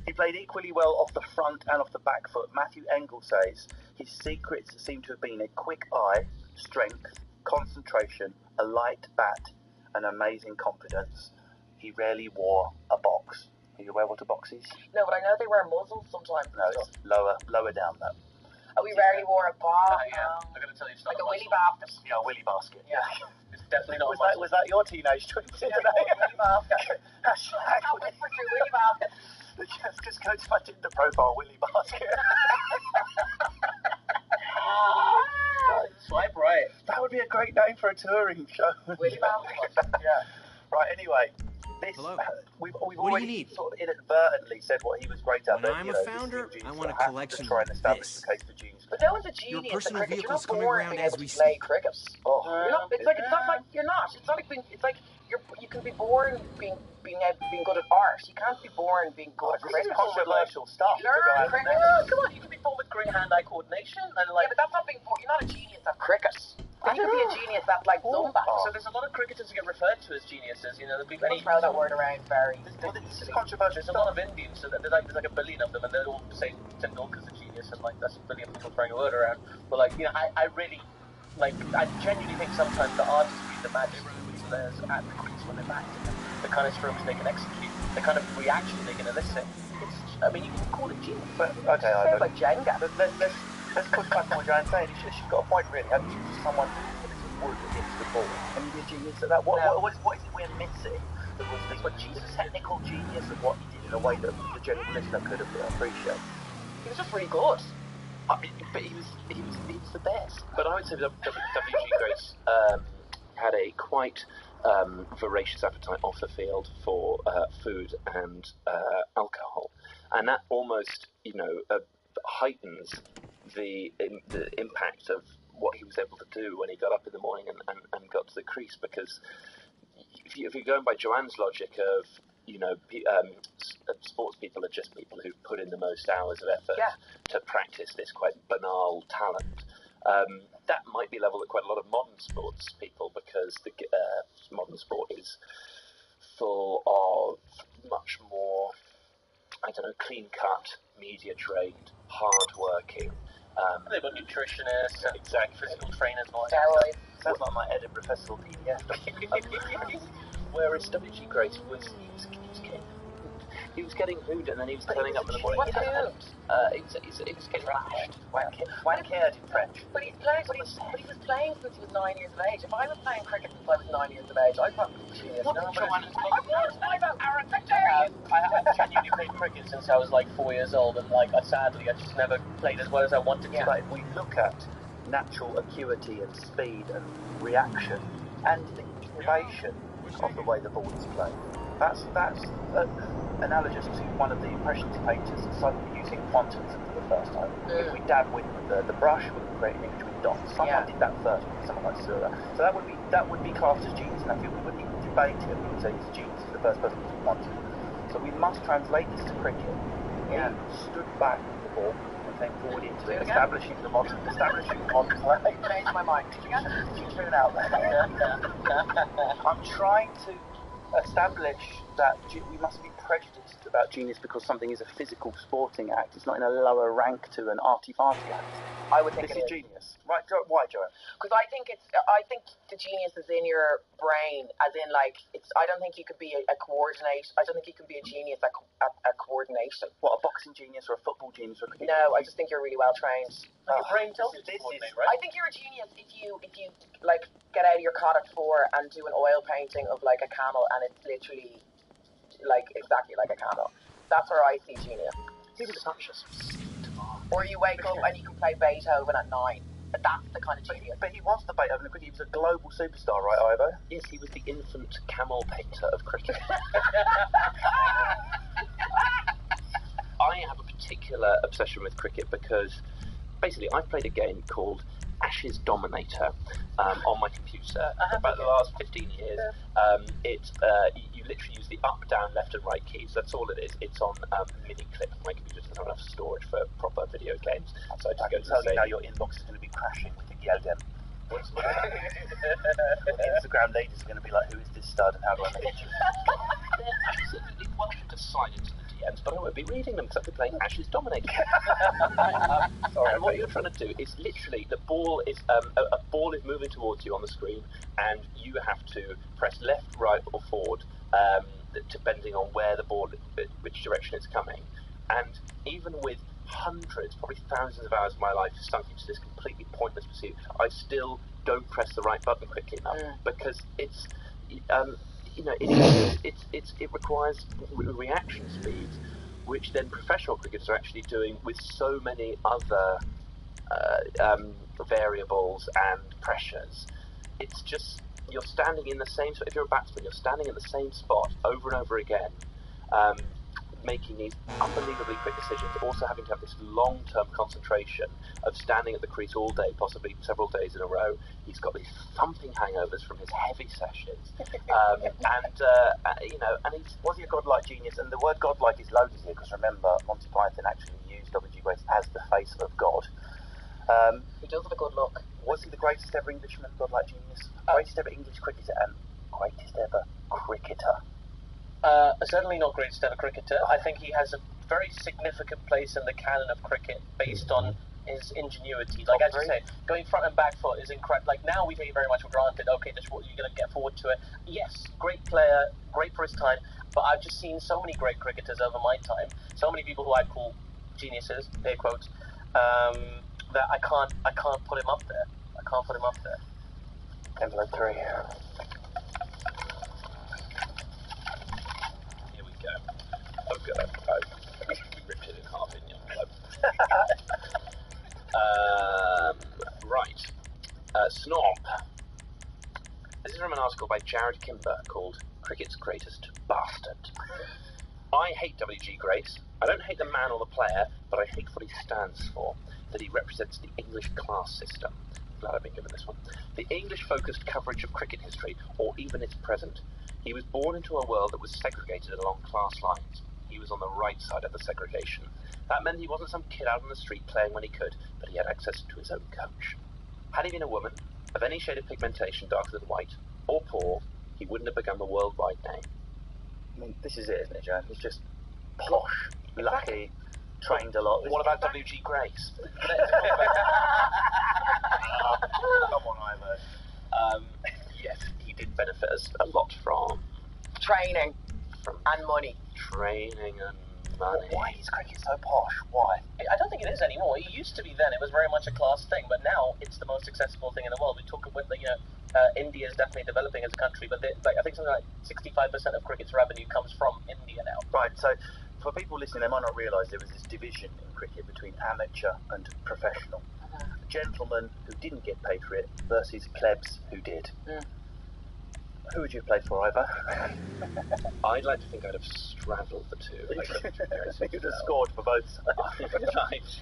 He played equally well off the front and off the back foot. Matthew Engel says his secrets seem to have been a quick eye, strength, concentration, a light bat, and amazing confidence. He rarely wore a box. Are you aware what a box is? No, but I know they wear muzzles sometimes. No, it's lower down that. Oh, we rarely wore a bar. Yeah, I'm going to tell you like a willy basket. Yeah, a willy basket. Yeah. It's definitely not was that your teenage twin today? Willy basket. Hashtag willy basket. Just go to my Tinder profile, Willy Basket. Swipe right. That would be a great name for a touring show. Willy Basket. Yeah. Right, anyway. Hello. We've what already do you need? sort of inadvertently said what he was great at. When I'm a founder, I want a collection try and like establish this. the case for genius. But no one's a genius. Your personal at cricket. vehicle's You're not coming born around being as able we to play speak. cricket. Oh, it's not like you're not. It's like you can be born being good at art. You can't be born being good at cricket. This is controversial stuff. Learn cricket. Come on, you can be born with great hand-eye coordination and like. Yeah, but that's not being born. You're not a genius at cricket. You can be a genius at like Zumba. So there's a lot of cricketers who get referred to as geniuses. You know, the people throw that word around very. This is controversial. There's a lot of Indians, so there's like a billion of them, and they all say Tendulkar's a genius, and like that's a billion people throwing a word around. But like, you know, I really, like, I genuinely think sometimes the artists read the magic players at the crease when they're back, the kind of strokes they can execute, the kind of reaction they can elicit. I mean, you can call it genius, but okay, it's like Jenga. Let's push back on what Joanne's saying. She's got a point, really. Haven't you? Someone who wood against the ball. Can you be a genius at that? What is it we're missing? That was the technical genius of what he did in a way that the general listener could have appreciated. He was just really good. But he was the best. But I would say WG Grace had a quite voracious appetite off the field for food and alcohol, and that almost, heightens the impact of what he was able to do when he got up in the morning and got to the crease. Because if you're going by Joanne's logic of, sports people are just people who put in the most hours of effort to practice this quite banal talent. That might be leveled at quite a lot of modern sports people, because the modern sport is full of much more, clean-cut, media-trained, hard-working, They've got nutritionists, exact physical trainers, and all that. Steroids. Sounds like my Edinburgh Festival PDF. Whereas WG Grace he was getting hooed, and then he was turning up in the morning. What's hooed? He was getting lashed. Wankered in French. But he was playing since he was 9 years of age. If I was playing cricket since I was 9 years of age, I'd probably be genius. I genuinely played cricket since I was like 4 years old, and like sadly I just never played as well as I wanted to. But if we look at natural acuity and speed and reaction and the innovation of the way the ball is played, that's analogous to one of the Impressionist painters suddenly using quantism for the first time. If we dab with the brush, we can create an image with dots. Someone did that first, someone like Sura. So that would be classed as genius, and I feel we wouldn't even debate it. We would say he's a genius for the first person using quantism. So we must translate this to cricket. He stood back with the ball and came forward into it, establishing the modern play. Changed my mind. Did you tune out there? I'm trying to establish that we must be prejudiced about genius because something is a physical sporting act. It's not in a lower rank to an arty-farty act. I would think this it is genius. Right, why, Joanne? Because I think the genius is in your brain, as in like I don't think you could be a coordinate. I don't think you can be a genius at coordination. What, a boxing genius or a football genius or a cricket No, genius? I just think you're really well trained. Your brain tells you to coordinate, right? I think you're a genius if you like get out of your Kodak 4 and do an oil painting of like a camel, and it's literally like exactly like a camel. That's where I see genius. Maybe it's not just or you wake up and you can play Beethoven at 9. But that's the kind of genius. But he was the Beethoven of cricket. He was a global superstar, right, Ivo? Yes, he was the infant camel painter of cricket. I have a particular obsession with cricket because basically I've played a game called Ashes Dominator on my computer for about the last 15 years. You literally use the up, down, left and right keys. That's all it is. It's on mini clip. My computer doesn't have enough storage for proper video games. So I just go to tell you now your inbox is going to be crashing with the Geldem. Instagram ladies are going to be like, who is this stud and how do I make it? They're absolutely welcome to slide into the DMs, but I won't be reading them because I'll be playing Ashes Dominator. And what you're trying to do is literally the ball is a ball is moving towards you on the screen, and you have to press left, right, or forward, depending on where the ball, which direction it's coming. And even with hundreds, probably thousands of hours of my life sunk into this completely pointless pursuit, I still don't press the right button quickly enough because it's it requires reaction speeds, which then professional cricketers are actually doing with so many other variables and pressures. It's just you're standing in the same. If you're a batsman, you're standing in the same spot over and over again. Making these unbelievably quick decisions, also having to have this long-term concentration of standing at the crease all day, possibly several days in a row. He's got these thumping hangovers from his heavy sessions, and was he a godlike genius? And the word godlike is loaded here because remember, Monty Python actually used W.G. Grace as the face of God. He does have a good look. Was he the greatest ever Englishman, godlike genius? Greatest ever English cricketer and greatest ever cricketer? Certainly not greatest ever cricketer. I think he has a very significant place in the canon of cricket based on his ingenuity. Like as you say, going front and back foot is incredible. Like now we take it very much for granted. Okay, that's what you're going to get forward to it. Yes, great player, great for his time. But I've just seen so many great cricketers over my time. So many people who I call geniuses, air quotes, that I can't put him up there. I can't put him up there. Envelope 3. We ripped it in half in the envelope. Right. Snob. This is from an article by Jared Kimber called Cricket's Greatest Bastard. I hate W.G. Grace. I don't hate the man or the player, but I hate what he stands for. That he represents the English class system. Glad I've been given this one. The English-focused coverage of cricket history, or even its present. He was born into a world that was segregated along class lines. He was on the right side of the segregation. That meant he wasn't some kid out on the street playing when he could, but he had access to his own coach. Had he been a woman, of any shade of pigmentation darker than white, or poor, he wouldn't have become a worldwide name. I mean, this is it, isn't it, Joe? He's just posh, lucky, trained a lot. What about W.G. Grace? Come on, Ivo. Yes, he did benefit us a lot from Training and money. Training and money. Why is cricket so posh? Why? I don't think it is anymore. It used to be then. It was very much a class thing, but now it's the most accessible thing in the world. We talk about, India is definitely developing as a country, but I think something like 65% of cricket's revenue comes from India now. Right, so for people listening, they might not realise there was this division in cricket between amateur and professional. Gentlemen who didn't get paid for it versus plebs who did. Who would you have played for, Ivo? I'd like to think I'd have straddled the two. You'd have scored for both sides.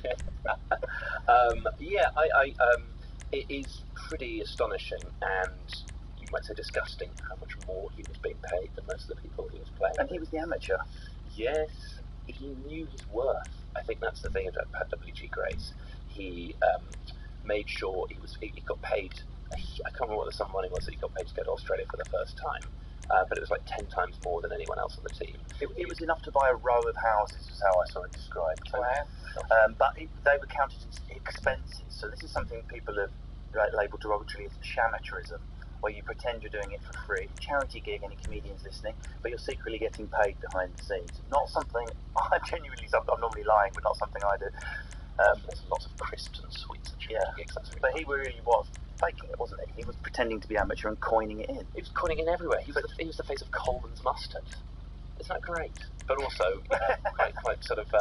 It is pretty astonishing and you might say disgusting how much more he was being paid than most of the people he was playing. And he was the amateur. Yes, he knew his worth. I think that's the thing about W.G. Grace. He made sure he got paid. I can't remember what the sum of money was that he got paid to go to Australia for the first time, but it was like 10 times more than anyone else on the team. It was enough to buy a row of houses, is how I saw it described. So, but they were counted as expenses. So this is something people have labelled derogatory as shamateurism, where you pretend you're doing it for free. Charity gig, any comedians listening, but you're secretly getting paid behind the scenes. Not something, I'm normally lying, but not something I do. There's lots of crisps and sweets and gigs. But he really was faking it, wasn't he? He was pretending to be amateur and coining it in. He was coining it in everywhere. He was the face of Coleman's mustard. Isn't that great? But also, quite sort of,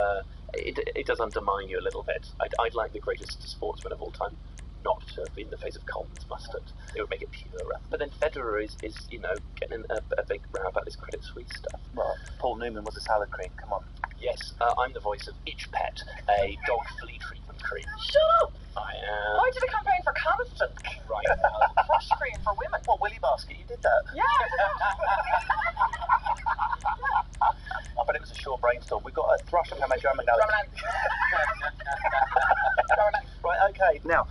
it does undermine you a little bit. I'd like the greatest sportsman of all time not to have been the face of Coleman's mustard. It would make it purer. But then Federer is getting a big row about this Credit Suisse stuff. Well, Paul Newman was a salad cream, come on. Yes, I'm the voice of Itch Pet, a dog flea treatment cream. Shut up! I am. I did a campaign for Caniston. Right. Thrush cream for women. Well, Willy Basket, you did that. Yeah, I did that. Oh, but it was a short brainstorm. We've got a thrush campaign. Right, okay. Now,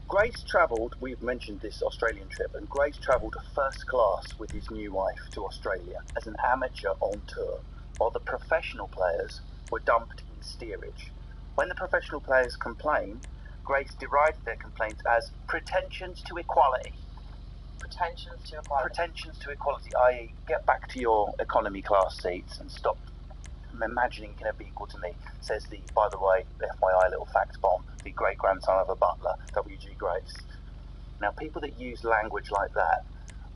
Grace travelled, we've mentioned this Australian trip, and Grace travelled first class with his new wife to Australia as an amateur on tour, while the professional players were dumped in steerage. When the professional players complained, Grace derided their complaints as pretensions to equality. Pretensions to equality. Pretensions to equality, i.e. get back to your economy class seats and stop imagining you can ever be equal to me, says the, by the way, FYI little fact bomb, the great-grandson of a butler, W.G. Grace. Now, people that use language like that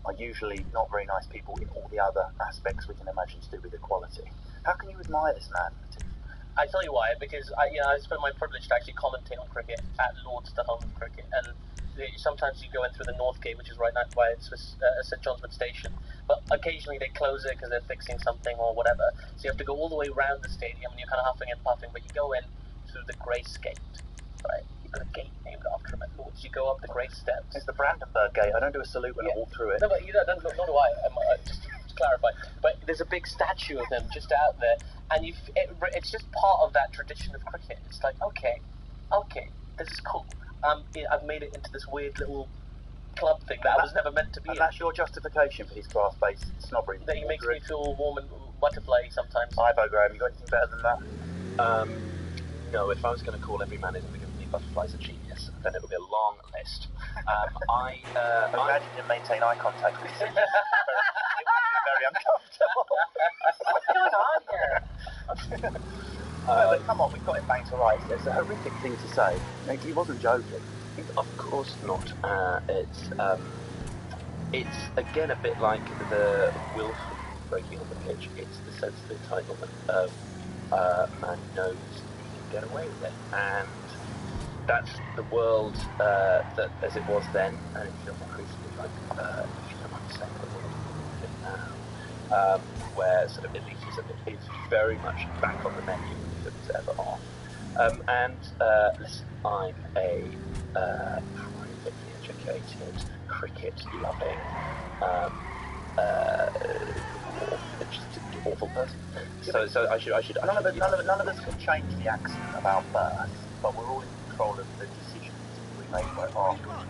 are usually not very nice people in all the other aspects we can imagine to do with equality. How can you admire this man? I tell you why, because I spent my privilege to actually commentate on cricket at Lord's, the home of cricket, and sometimes you go in through the North Gate, which is right next by St John's Wood Station, but occasionally they close it because they're fixing something or whatever, so you have to go all the way around the stadium and you're kind of huffing and puffing, but you go in through the Grace Gate, right? You've got a gate named after him at Lord's. You go up the Grace Steps. It's the Brandenburg Gate. I don't do a salute when I walk through it. No, but nor do I. Just to clarify. But there's a big statue of him just out there, and it's just part of that tradition of cricket. It's like, okay, this is cool. I've made it into this weird little club thing that I was never meant to be in. And that's your justification for his class-based snobbery. That he makes me feel warm and butterfly sometimes. Ivo Graham, you got anything better than that? No, if I was going to call every man who's ever given me butterflies a genius, then it would be a long list. Imagine you maintain eye contact with him. It would be very uncomfortable. What's going on here? But come on, we've got it banged to rights. It's a horrific thing to say. He wasn't joking. Of course not. It's again a bit like the willful breaking on the pitch. It's the sense of entitlement of man who knows he can get away with it, and that's the world that as it was then, and it feels increasingly like, if you don't mind saying, the world we live now, where sort of elitism is very much back on the menu if it was ever off. Listen, I'm a privately educated, cricket-loving, just awful person. So I should. None of us can change the accent about birth, but we're all in control of the decisions we make afterwards.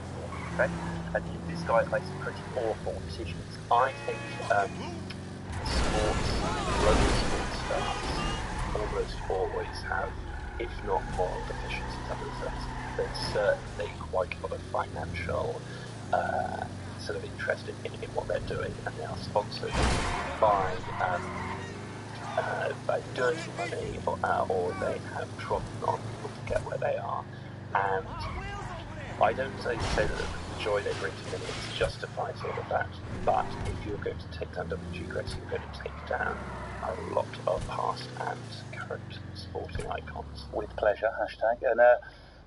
Okay, and this guy's made some pretty awful decisions. I think sports, global sports stars, almost always have if not moral deficiencies under the surface. There's certainly quite a lot of financial sort of interest in what they're doing, and they are sponsored by dirty money, or they have trodden on people to get where they are. And I don't say that the joy they bring to millions justifies all of that, but if you're going to take down WG Grace, you're going to take down a lot of past and current sporting icons. With pleasure, hashtag. And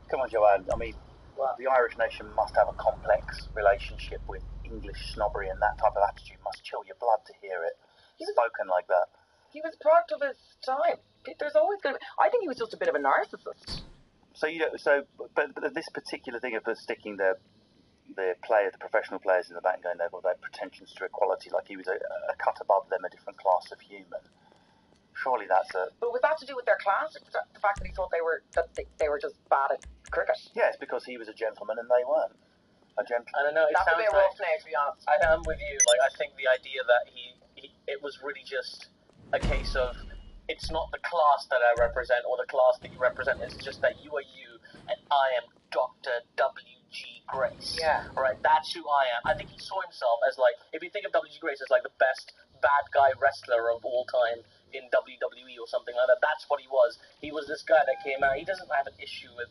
come on, Joanne, I mean, the Irish nation must have a complex relationship with English snobbery, and that type of attitude must chill your blood to hear it spoken like that. He was product of his time. There's always going to be... I think he was just a bit of a narcissist. But this particular thing of sticking the professional players in the back and going, they've got their pretensions to equality, like he was a cut above them, a different class of human. Surely that's a... But was that to do with their class? The fact that he thought they were just bad at cricket? Yes, because he was a gentleman and they weren't. A gentleman. I don't know. That's a bit rough now, to be honest. I am with you. Like, I think the idea that it was really just a case of, it's not the class that I represent or the class that you represent. It's just that you are you and I am Dr. W.G. Grace. Yeah. Right? That's who I am. I think he saw himself as, like, if you think of W.G. Grace as like the best bad guy wrestler of all time in WWE or something like that, that's what he was. He was this guy that came out. He doesn't have an issue with,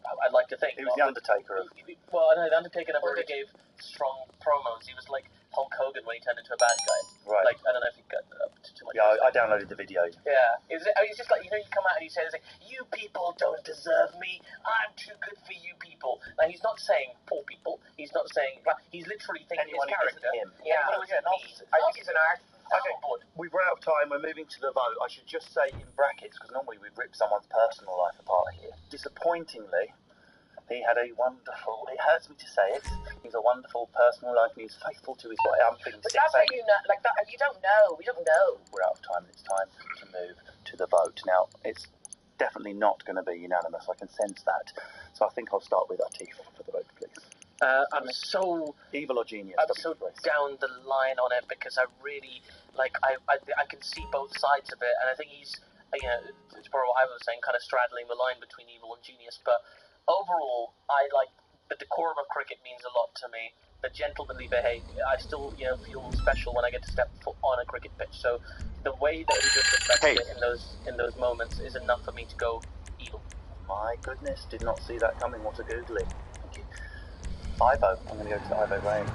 I'd like to think. He was the Undertaker. Well, no, the Undertaker never really gave strong promos. He was like Hulk Hogan when he turned into a bad guy. Right. Like, I don't know if you got too much. Yeah, I downloaded the video. Yeah. It's just like, you know, you come out and he says, you people don't deserve me. I'm too good for you people. Now, he's not saying poor people. He's not saying, he's literally thinking Anyone his character. him. Yeah. I think he's an artist. Okay, we've run out of time. We're moving to the vote. I should just say in brackets, because normally we'd rip someone's personal life apart here. Disappointingly, he had a wonderful, it hurts me to say it, he's a wonderful personal life and he's faithful to his wife. I'm feeling But that's how you know, like that, you don't know, we don't know. We're out of time and it's time to move to the vote. Now, it's definitely not going to be unanimous, I can sense that. So I think I'll start with Atif for the vote, please. I'm so evil or genius. I'm so down the line on it because I really I can see both sides of it, and I think he's, you know, to borrow what I was saying, kind of straddling the line between evil and genius. But overall, I like the decorum of cricket means a lot to me. The gentlemanly behaviour, I still, you know, feel special when I get to step foot on a cricket pitch. So the way that he just respects it in those moments is enough for me to go evil. My goodness, did not see that coming. What a googly. Thank you. Ivo, I'm going to go to Ivo Graham.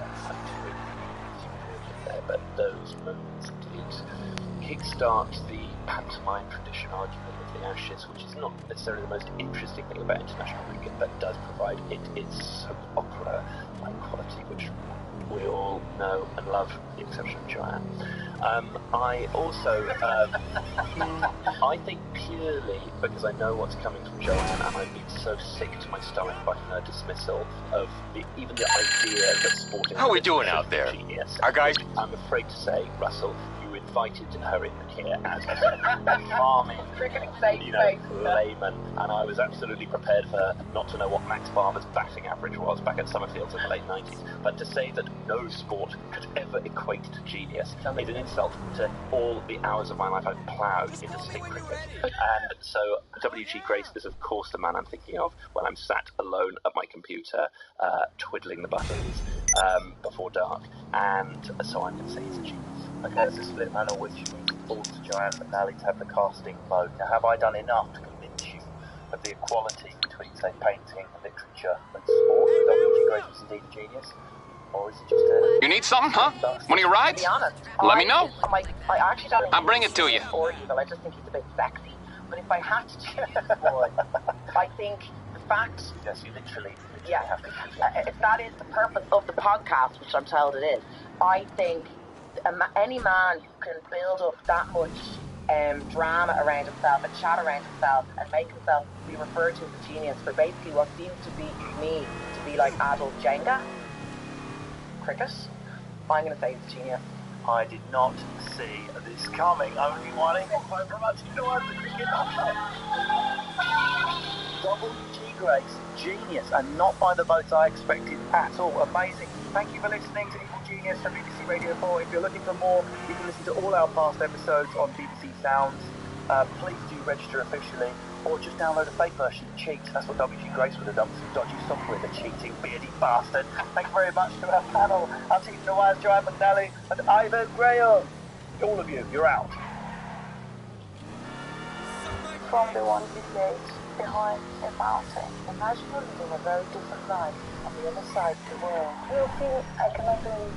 But those moments did kickstart the pantomime tradition argument of the Ashes, which is not necessarily the most interesting thing about international cricket, but does provide its soap opera quality, which we all know and love, with the exception of Joanne. I also, I think purely because I know what's coming from Joanne, and I've been so sick to my stomach by her dismissal of even the idea that sporting... How are we doing out there? Genius. Our guys... I'm afraid to say, Russell, you invited her in here as a farming, layman, and I was absolutely prepared for her not to know what Max Barber's batting average was back at Summerfields in the late 90s, but to say that no sport could ever equate to genius is an insult to all the hours of my life I've ploughed into stick cricket. And so W.G. Grace is of course the man I'm thinking of when I'm sat alone at my computer twiddling the buttons before dark, and so I'm going to say he's a genius. Okay, there's a split panel which falls to Joanne McNally to have the casting vote. Now, have I done enough to convince you of the equality between, say, painting, literature and sport? W.G. Grace was indeed a genius? Or is it just a... You need something, huh? One of your rides? To be honest, Let me know. I actually don't think I'll bring it to you. Or evil. I just think he's a bit sexy. But if I had to choose, I think the fact... Yes, you literally have to choose. If that is the purpose of the podcast, which I'm told it is, I think any man who can build up that much drama around himself and chat around himself and make himself be referred to as a genius for basically what seems to be me to be like adult Jenga cricket, I'm going to say he's a genius. I did not see this coming. Only one in one from us. You know, the cricket. W.G. Grace, genius, and not by the votes I expected at all. Amazing. Thank you for listening to Evil Genius from BBC Radio 4. If you're looking for more, you can listen to all our past episodes on BBC Sounds. please do register officially, or just download a fake version and cheat. That's what WG Grace would have done with some dodgy software, the cheating beardy bastard. Thank you very much to our panel, our team the wise Joanne McNally and Ivan Graham. All of you, you're out. From the one village behind a mountain. Imagine you're living a very different life on the other side of the world. You feel I cannot do anything.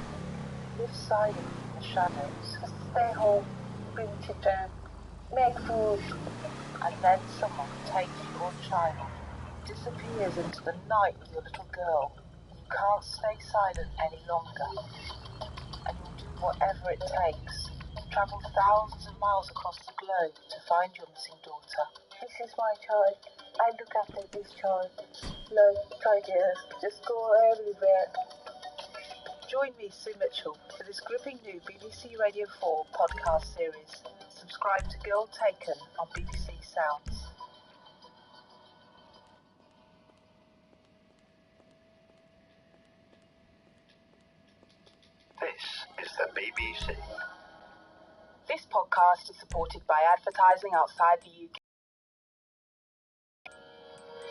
Live silently in the shadows. Stay home, bring children, make food, and then someone takes your child, disappears into the night with your little girl, and you can't stay silent any longer. And you'll do whatever it takes. Travel thousands of miles across the globe to find your missing daughter. This is my child. I look after this child. Love, try just go everywhere. Join me, Sue Mitchell, for this gripping new BBC Radio 4 podcast series. Subscribe to Girl Taken on BBC Sounds. This is the BBC. This podcast is supported by advertising outside the UK.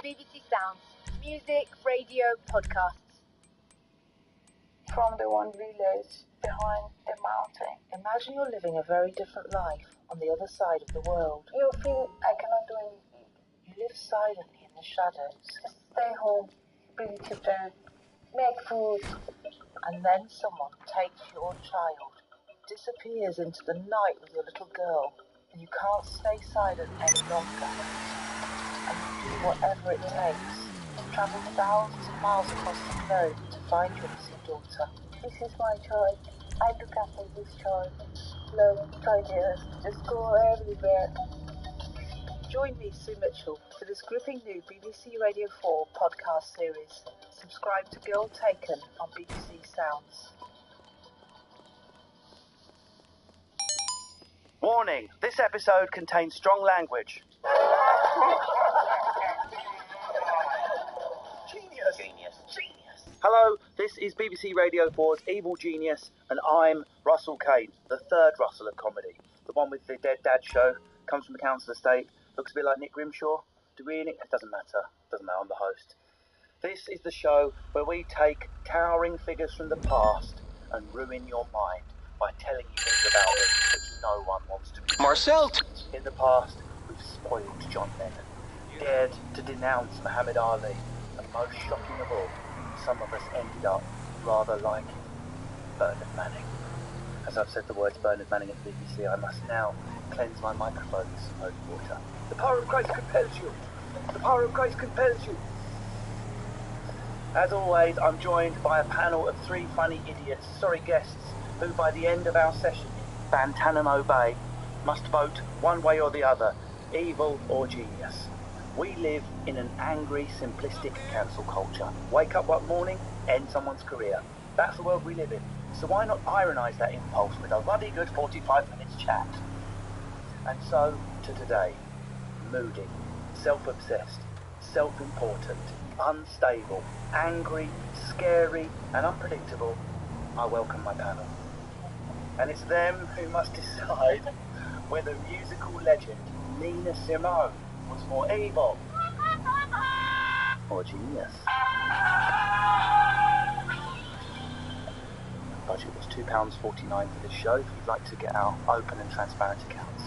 BBC Sounds, music, radio, podcasts. From the one village behind a mountain. Imagine you're living a very different life on the other side of the world. You feel I cannot do anything. You live silently in the shadows. Stay home, bring children, make food, and then someone takes your child, disappears into the night with your little girl, and you can't stay silent any longer. And you do whatever it takes. Travel thousands of miles across the globe to find your missing daughter. This is my child. I look after this child. Love, try just go everywhere. Join me, Sue Mitchell, for this gripping new BBC Radio 4 podcast series. Subscribe to Girl Taken on BBC Sounds. Warning, this episode contains strong language. Genius. Hello, this is BBC Radio 4's Evil Genius, and I'm Russell Kane, the third Russell of comedy. The one with the Dead Dad show, comes from the council estate, looks a bit like Nick Grimshaw. It doesn't matter, I'm the host. This is the show where we take towering figures from the past and ruin your mind by telling you things about them that no one wants to be. Marcel! In the past, we've spoiled John Lennon, dared to denounce Muhammad Ali, and most shocking of all, some of us ended up rather like Bernard Manning. As I've said the words Bernard Manning at the BBC, I must now cleanse my microphone with some holy water. The power of Christ compels you! The power of Christ compels you! As always, I'm joined by a panel of three funny idiots, guests, who by the end of our session in Guantanamo Bay must vote one way or the other, evil or genius. We live in an angry, simplistic cancel culture. Wake up one morning, end someone's career. That's the world we live in. So why not ironize that impulse with a ruddy good 45 minutes chat? And so, to today. Moody, self-obsessed, self-important, unstable, angry, scary, and unpredictable, I welcome my panel. And it's them who must decide whether musical legend Nina Simone was more evil or genius. Budget was £2.49 for this show if you'd like to get our open and transparent accounts.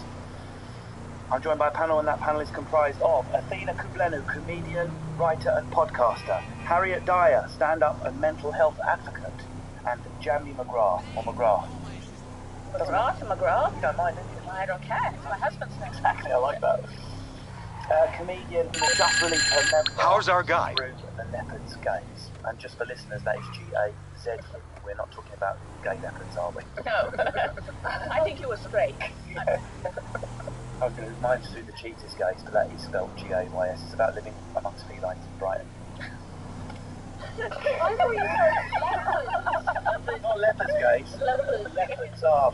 I'm joined by a panel, and that panel is comprised of Athena Kublenu, comedian, writer and podcaster, Harriet Dyer, stand-up and mental health advocate, and Jamie McGrath, or McGrath. McGrath? You don't mind, do you? I don't care. It's my husband's name. Exactly, I like that. A comedian who has just released her memoir. How's our guy? Through the Leopard's Gaze. And just for listeners, that is G-A-Z. We're not talking about gay leopards, are we? No. I think you were straight. Yeah. I was going to mind through the Cheetah's Gaze, but that is spelled G-A-Y-S. It's about living amongst felines in Brighton. I thought you said leopards. Not leopard's gaze. Leopards. Leopards are.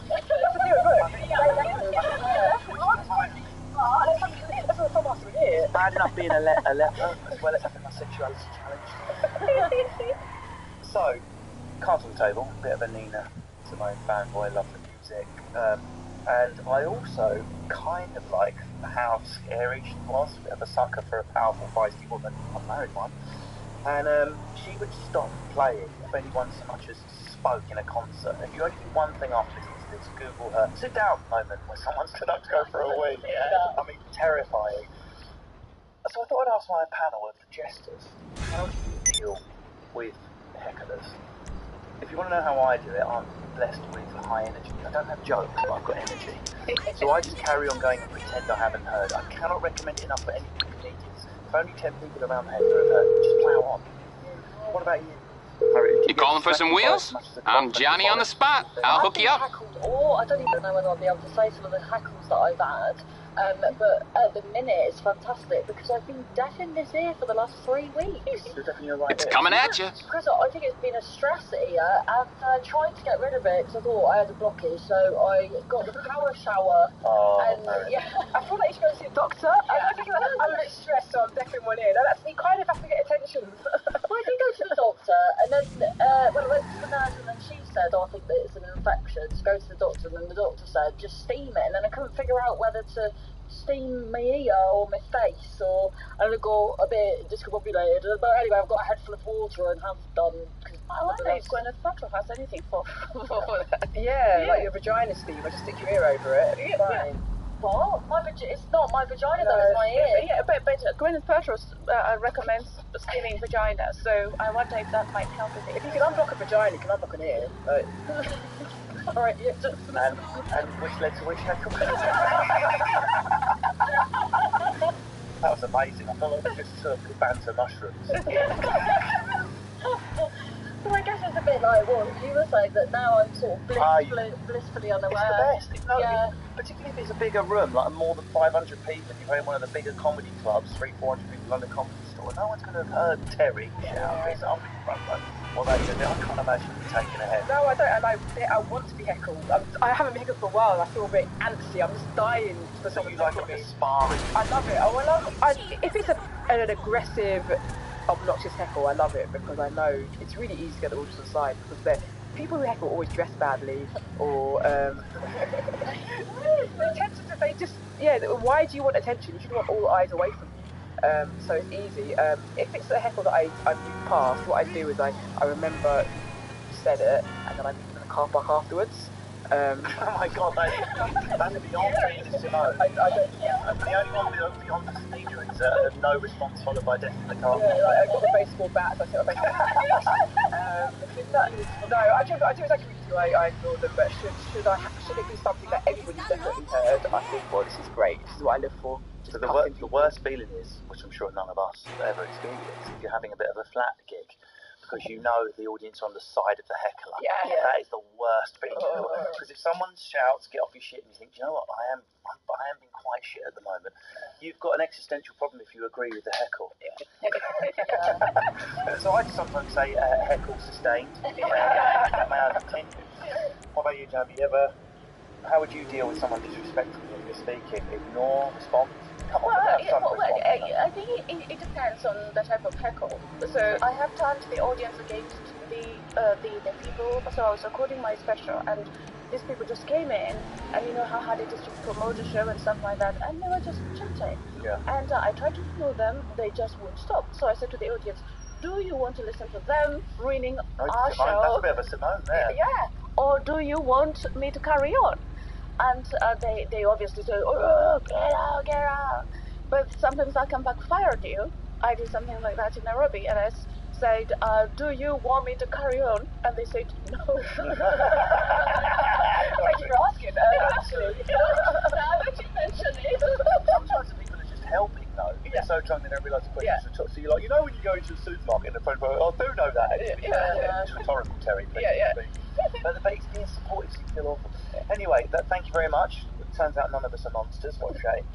Bad enough being a leper, as well as having my sexuality challenged. So, cards on the table, bit of a Nina Simone fanboy, love the music. And I also kind of like how scary she was, a bit of a sucker for a powerful, feisty woman, unmarried one. And she would stop playing if anyone so much as spoke in a concert. If you only do one thing after listening to this, Google her sit down moment when someone stood up to go for a wee. I mean, terrifying. So I thought I'd ask my panel of jesters, how do you deal with hecklers? If you want to know how I do it, I'm blessed with high energy. I don't have jokes, but I've got energy. So I just carry on going and pretend I haven't heard. I cannot recommend it enough for any comedians. If only 10 people around the heckler have heard, just plough on. What about you? You calling for some wheels? I'm Johnny on the spot. I'll hook you up. Or I don't even know whether I'll be able to say some of the hackles that I've had. But at the minute it's fantastic because I've been deaf in this ear for the last 3 weeks. It's coming at you. Because I think it's been a stress ear, and I tried to get rid of it because I thought I had a blockage, so I got the power shower. I feel like you should go see a doctor. I'm a bit stressed, so I'm deaf in one ear. You kind of have to get attention. Well, I did go to the doctor, and then I went to the nurse, and then she said, I think that it's an infection, so go to the doctor, and then the doctor said, just steam it, and then I couldn't figure out whether to steam my ear or my face, or I got a bit discombobulated, but anyway, I've got a head full of water and have done. I wonder if Gwyneth Paltrow has anything for that. Yeah, like your vagina steam, I just stick your ear over it. It's fine. What? It's not my vagina, though, it's my ear. Yeah, but Gwyneth Paltrow recommends steaming vagina, so I wonder if that might help with it. If you can unblock a vagina, you can unblock an ear. Alright, yeah, and which led to which heckle? That was amazing. I felt like we just took banter mushrooms. But I guess it's a bit like what you were saying, that now I'm sort of blissfully unaware. It's the best. Particularly if it's a bigger room, like more than 500 people, and you're in one of the bigger comedy clubs, 300-400 people, London Comedy Store, no one's going to have heard Terry shout his up in front row. Well, I can't imagine you taking a head. No, I don't, and I want to be heckled. I haven't been heckled for a while, and I feel a bit antsy. I'm just dying for someone to like a bit of sparring. I love it. If it's an aggressive, obnoxious heckle, I love it because I know it's really easy to get the audience on side because people who heckle always dress badly or why do you want attention? You should want all eyes away from you. So it's easy. If it's a heckle that I move past, what I do is I remember you said it and then I meet them in the car park afterwards. Oh my god, that's beyond Jesus to know. The only one beyond the sneaker is no response followed by death in the car. Yeah, like, I got the baseball bat, so I took a baseball bat. No, I do exactly what you do. I ignore them, but should it be something that everybody's definitely heard? I think, well, this is great. This is what I live for. So the worst feeling is, which I'm sure none of us ever experienced, if you're having a bit of a flat gig, because you know the audience are on the side of the heckler. Yeah. That is the worst feeling. Because if someone shouts, get off your shit, and you think, you know what, I am being quite shit at the moment, you've got an existential problem if you agree with the heckle. So I just sometimes say heckle sustained. May I continue? What about you, Jam? How would you deal with someone disrespectful when you're speaking? Ignore, respond? I think it depends on the type of heckle. So I have turned the audience against the people. So I was recording my special, and these people just came in, and you know how hard it is to promote a show and stuff like that, and they were just chatting. Yeah. And I tried to ignore them, they just wouldn't stop. So I said to the audience, do you want to listen to them ruining our show? That's a bit of a Simone there. Yeah. Or do you want me to carry on? And they obviously say, oh, get out. But sometimes I can backfire to you. I did something like that in Nairobi, and I said, do you want me to carry on? And they said, no. Thank you for asking. Actually. Now that you mention it. Sometimes the people are just helping, though. They're so drunk they don't realise the questions are so you're like, you know when you go into a supermarket and the phone goes, I do know that. It's rhetorical, Terry. But it's being supportive, so you feel awful. Anyway, thank you very much. It turns out none of us are monsters. What a shame.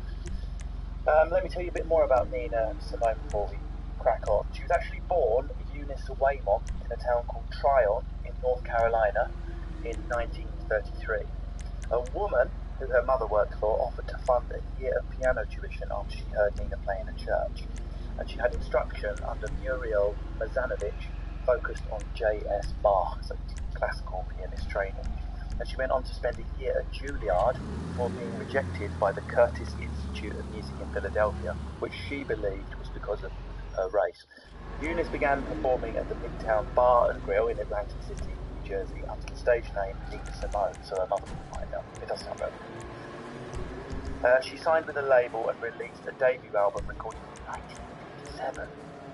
Let me tell you a bit more about Nina Simone before we crack on. She was actually born Eunice Waymont in a town called Tryon in North Carolina in 1933. A woman who her mother worked for offered to fund a year of piano tuition after she heard Nina play in a church. And she had instruction under Muriel Mazanovich focused on J.S. Bach, so classical pianist training. and she went on to spend a year at Juilliard before being rejected by the Curtis Institute of Music in Philadelphia, which she believed was because of her race. Eunice began performing at the Midtown Bar and Grill in Atlantic City, New Jersey, under the stage name Nina Simone, so her mother wouldn't find out. It does sound relevant. She signed with a label and released a debut album recorded in 1957.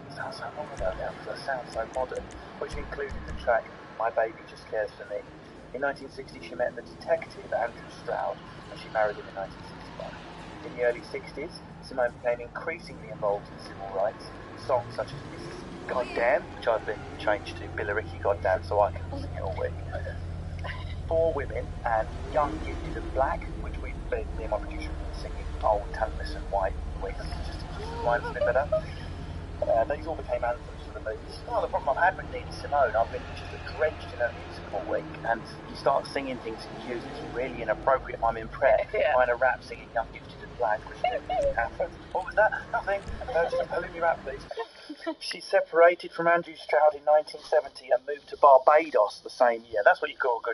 Sounds so long ago now because I sound so modern, which included the track My Baby Just Cares For Me. In 1960 she met the detective Andrew Stroud and she married him in 1965. In the early 60s, Simone became increasingly involved in civil rights. Songs such as Mississippi Goddamn, which I've been changed to Billericay Goddamn so I can sing it all week. Four Women and Young, Gifted and Black, which me and my producer have been singing old Tanis and White weeks just to remind us a bit better. These all became anthems for the movies. Oh, the problem I've had with Nina Simone, I've been just drenched in her music all week, and you start singing things in cues that's really inappropriate. I'm in prayer, trying to rap singing Young, Gifted and Black, which never happened. What was that? Nothing. Just let me rap, please. She separated from Andrew Stroud in 1970 and moved to Barbados the same year. That's what you call a good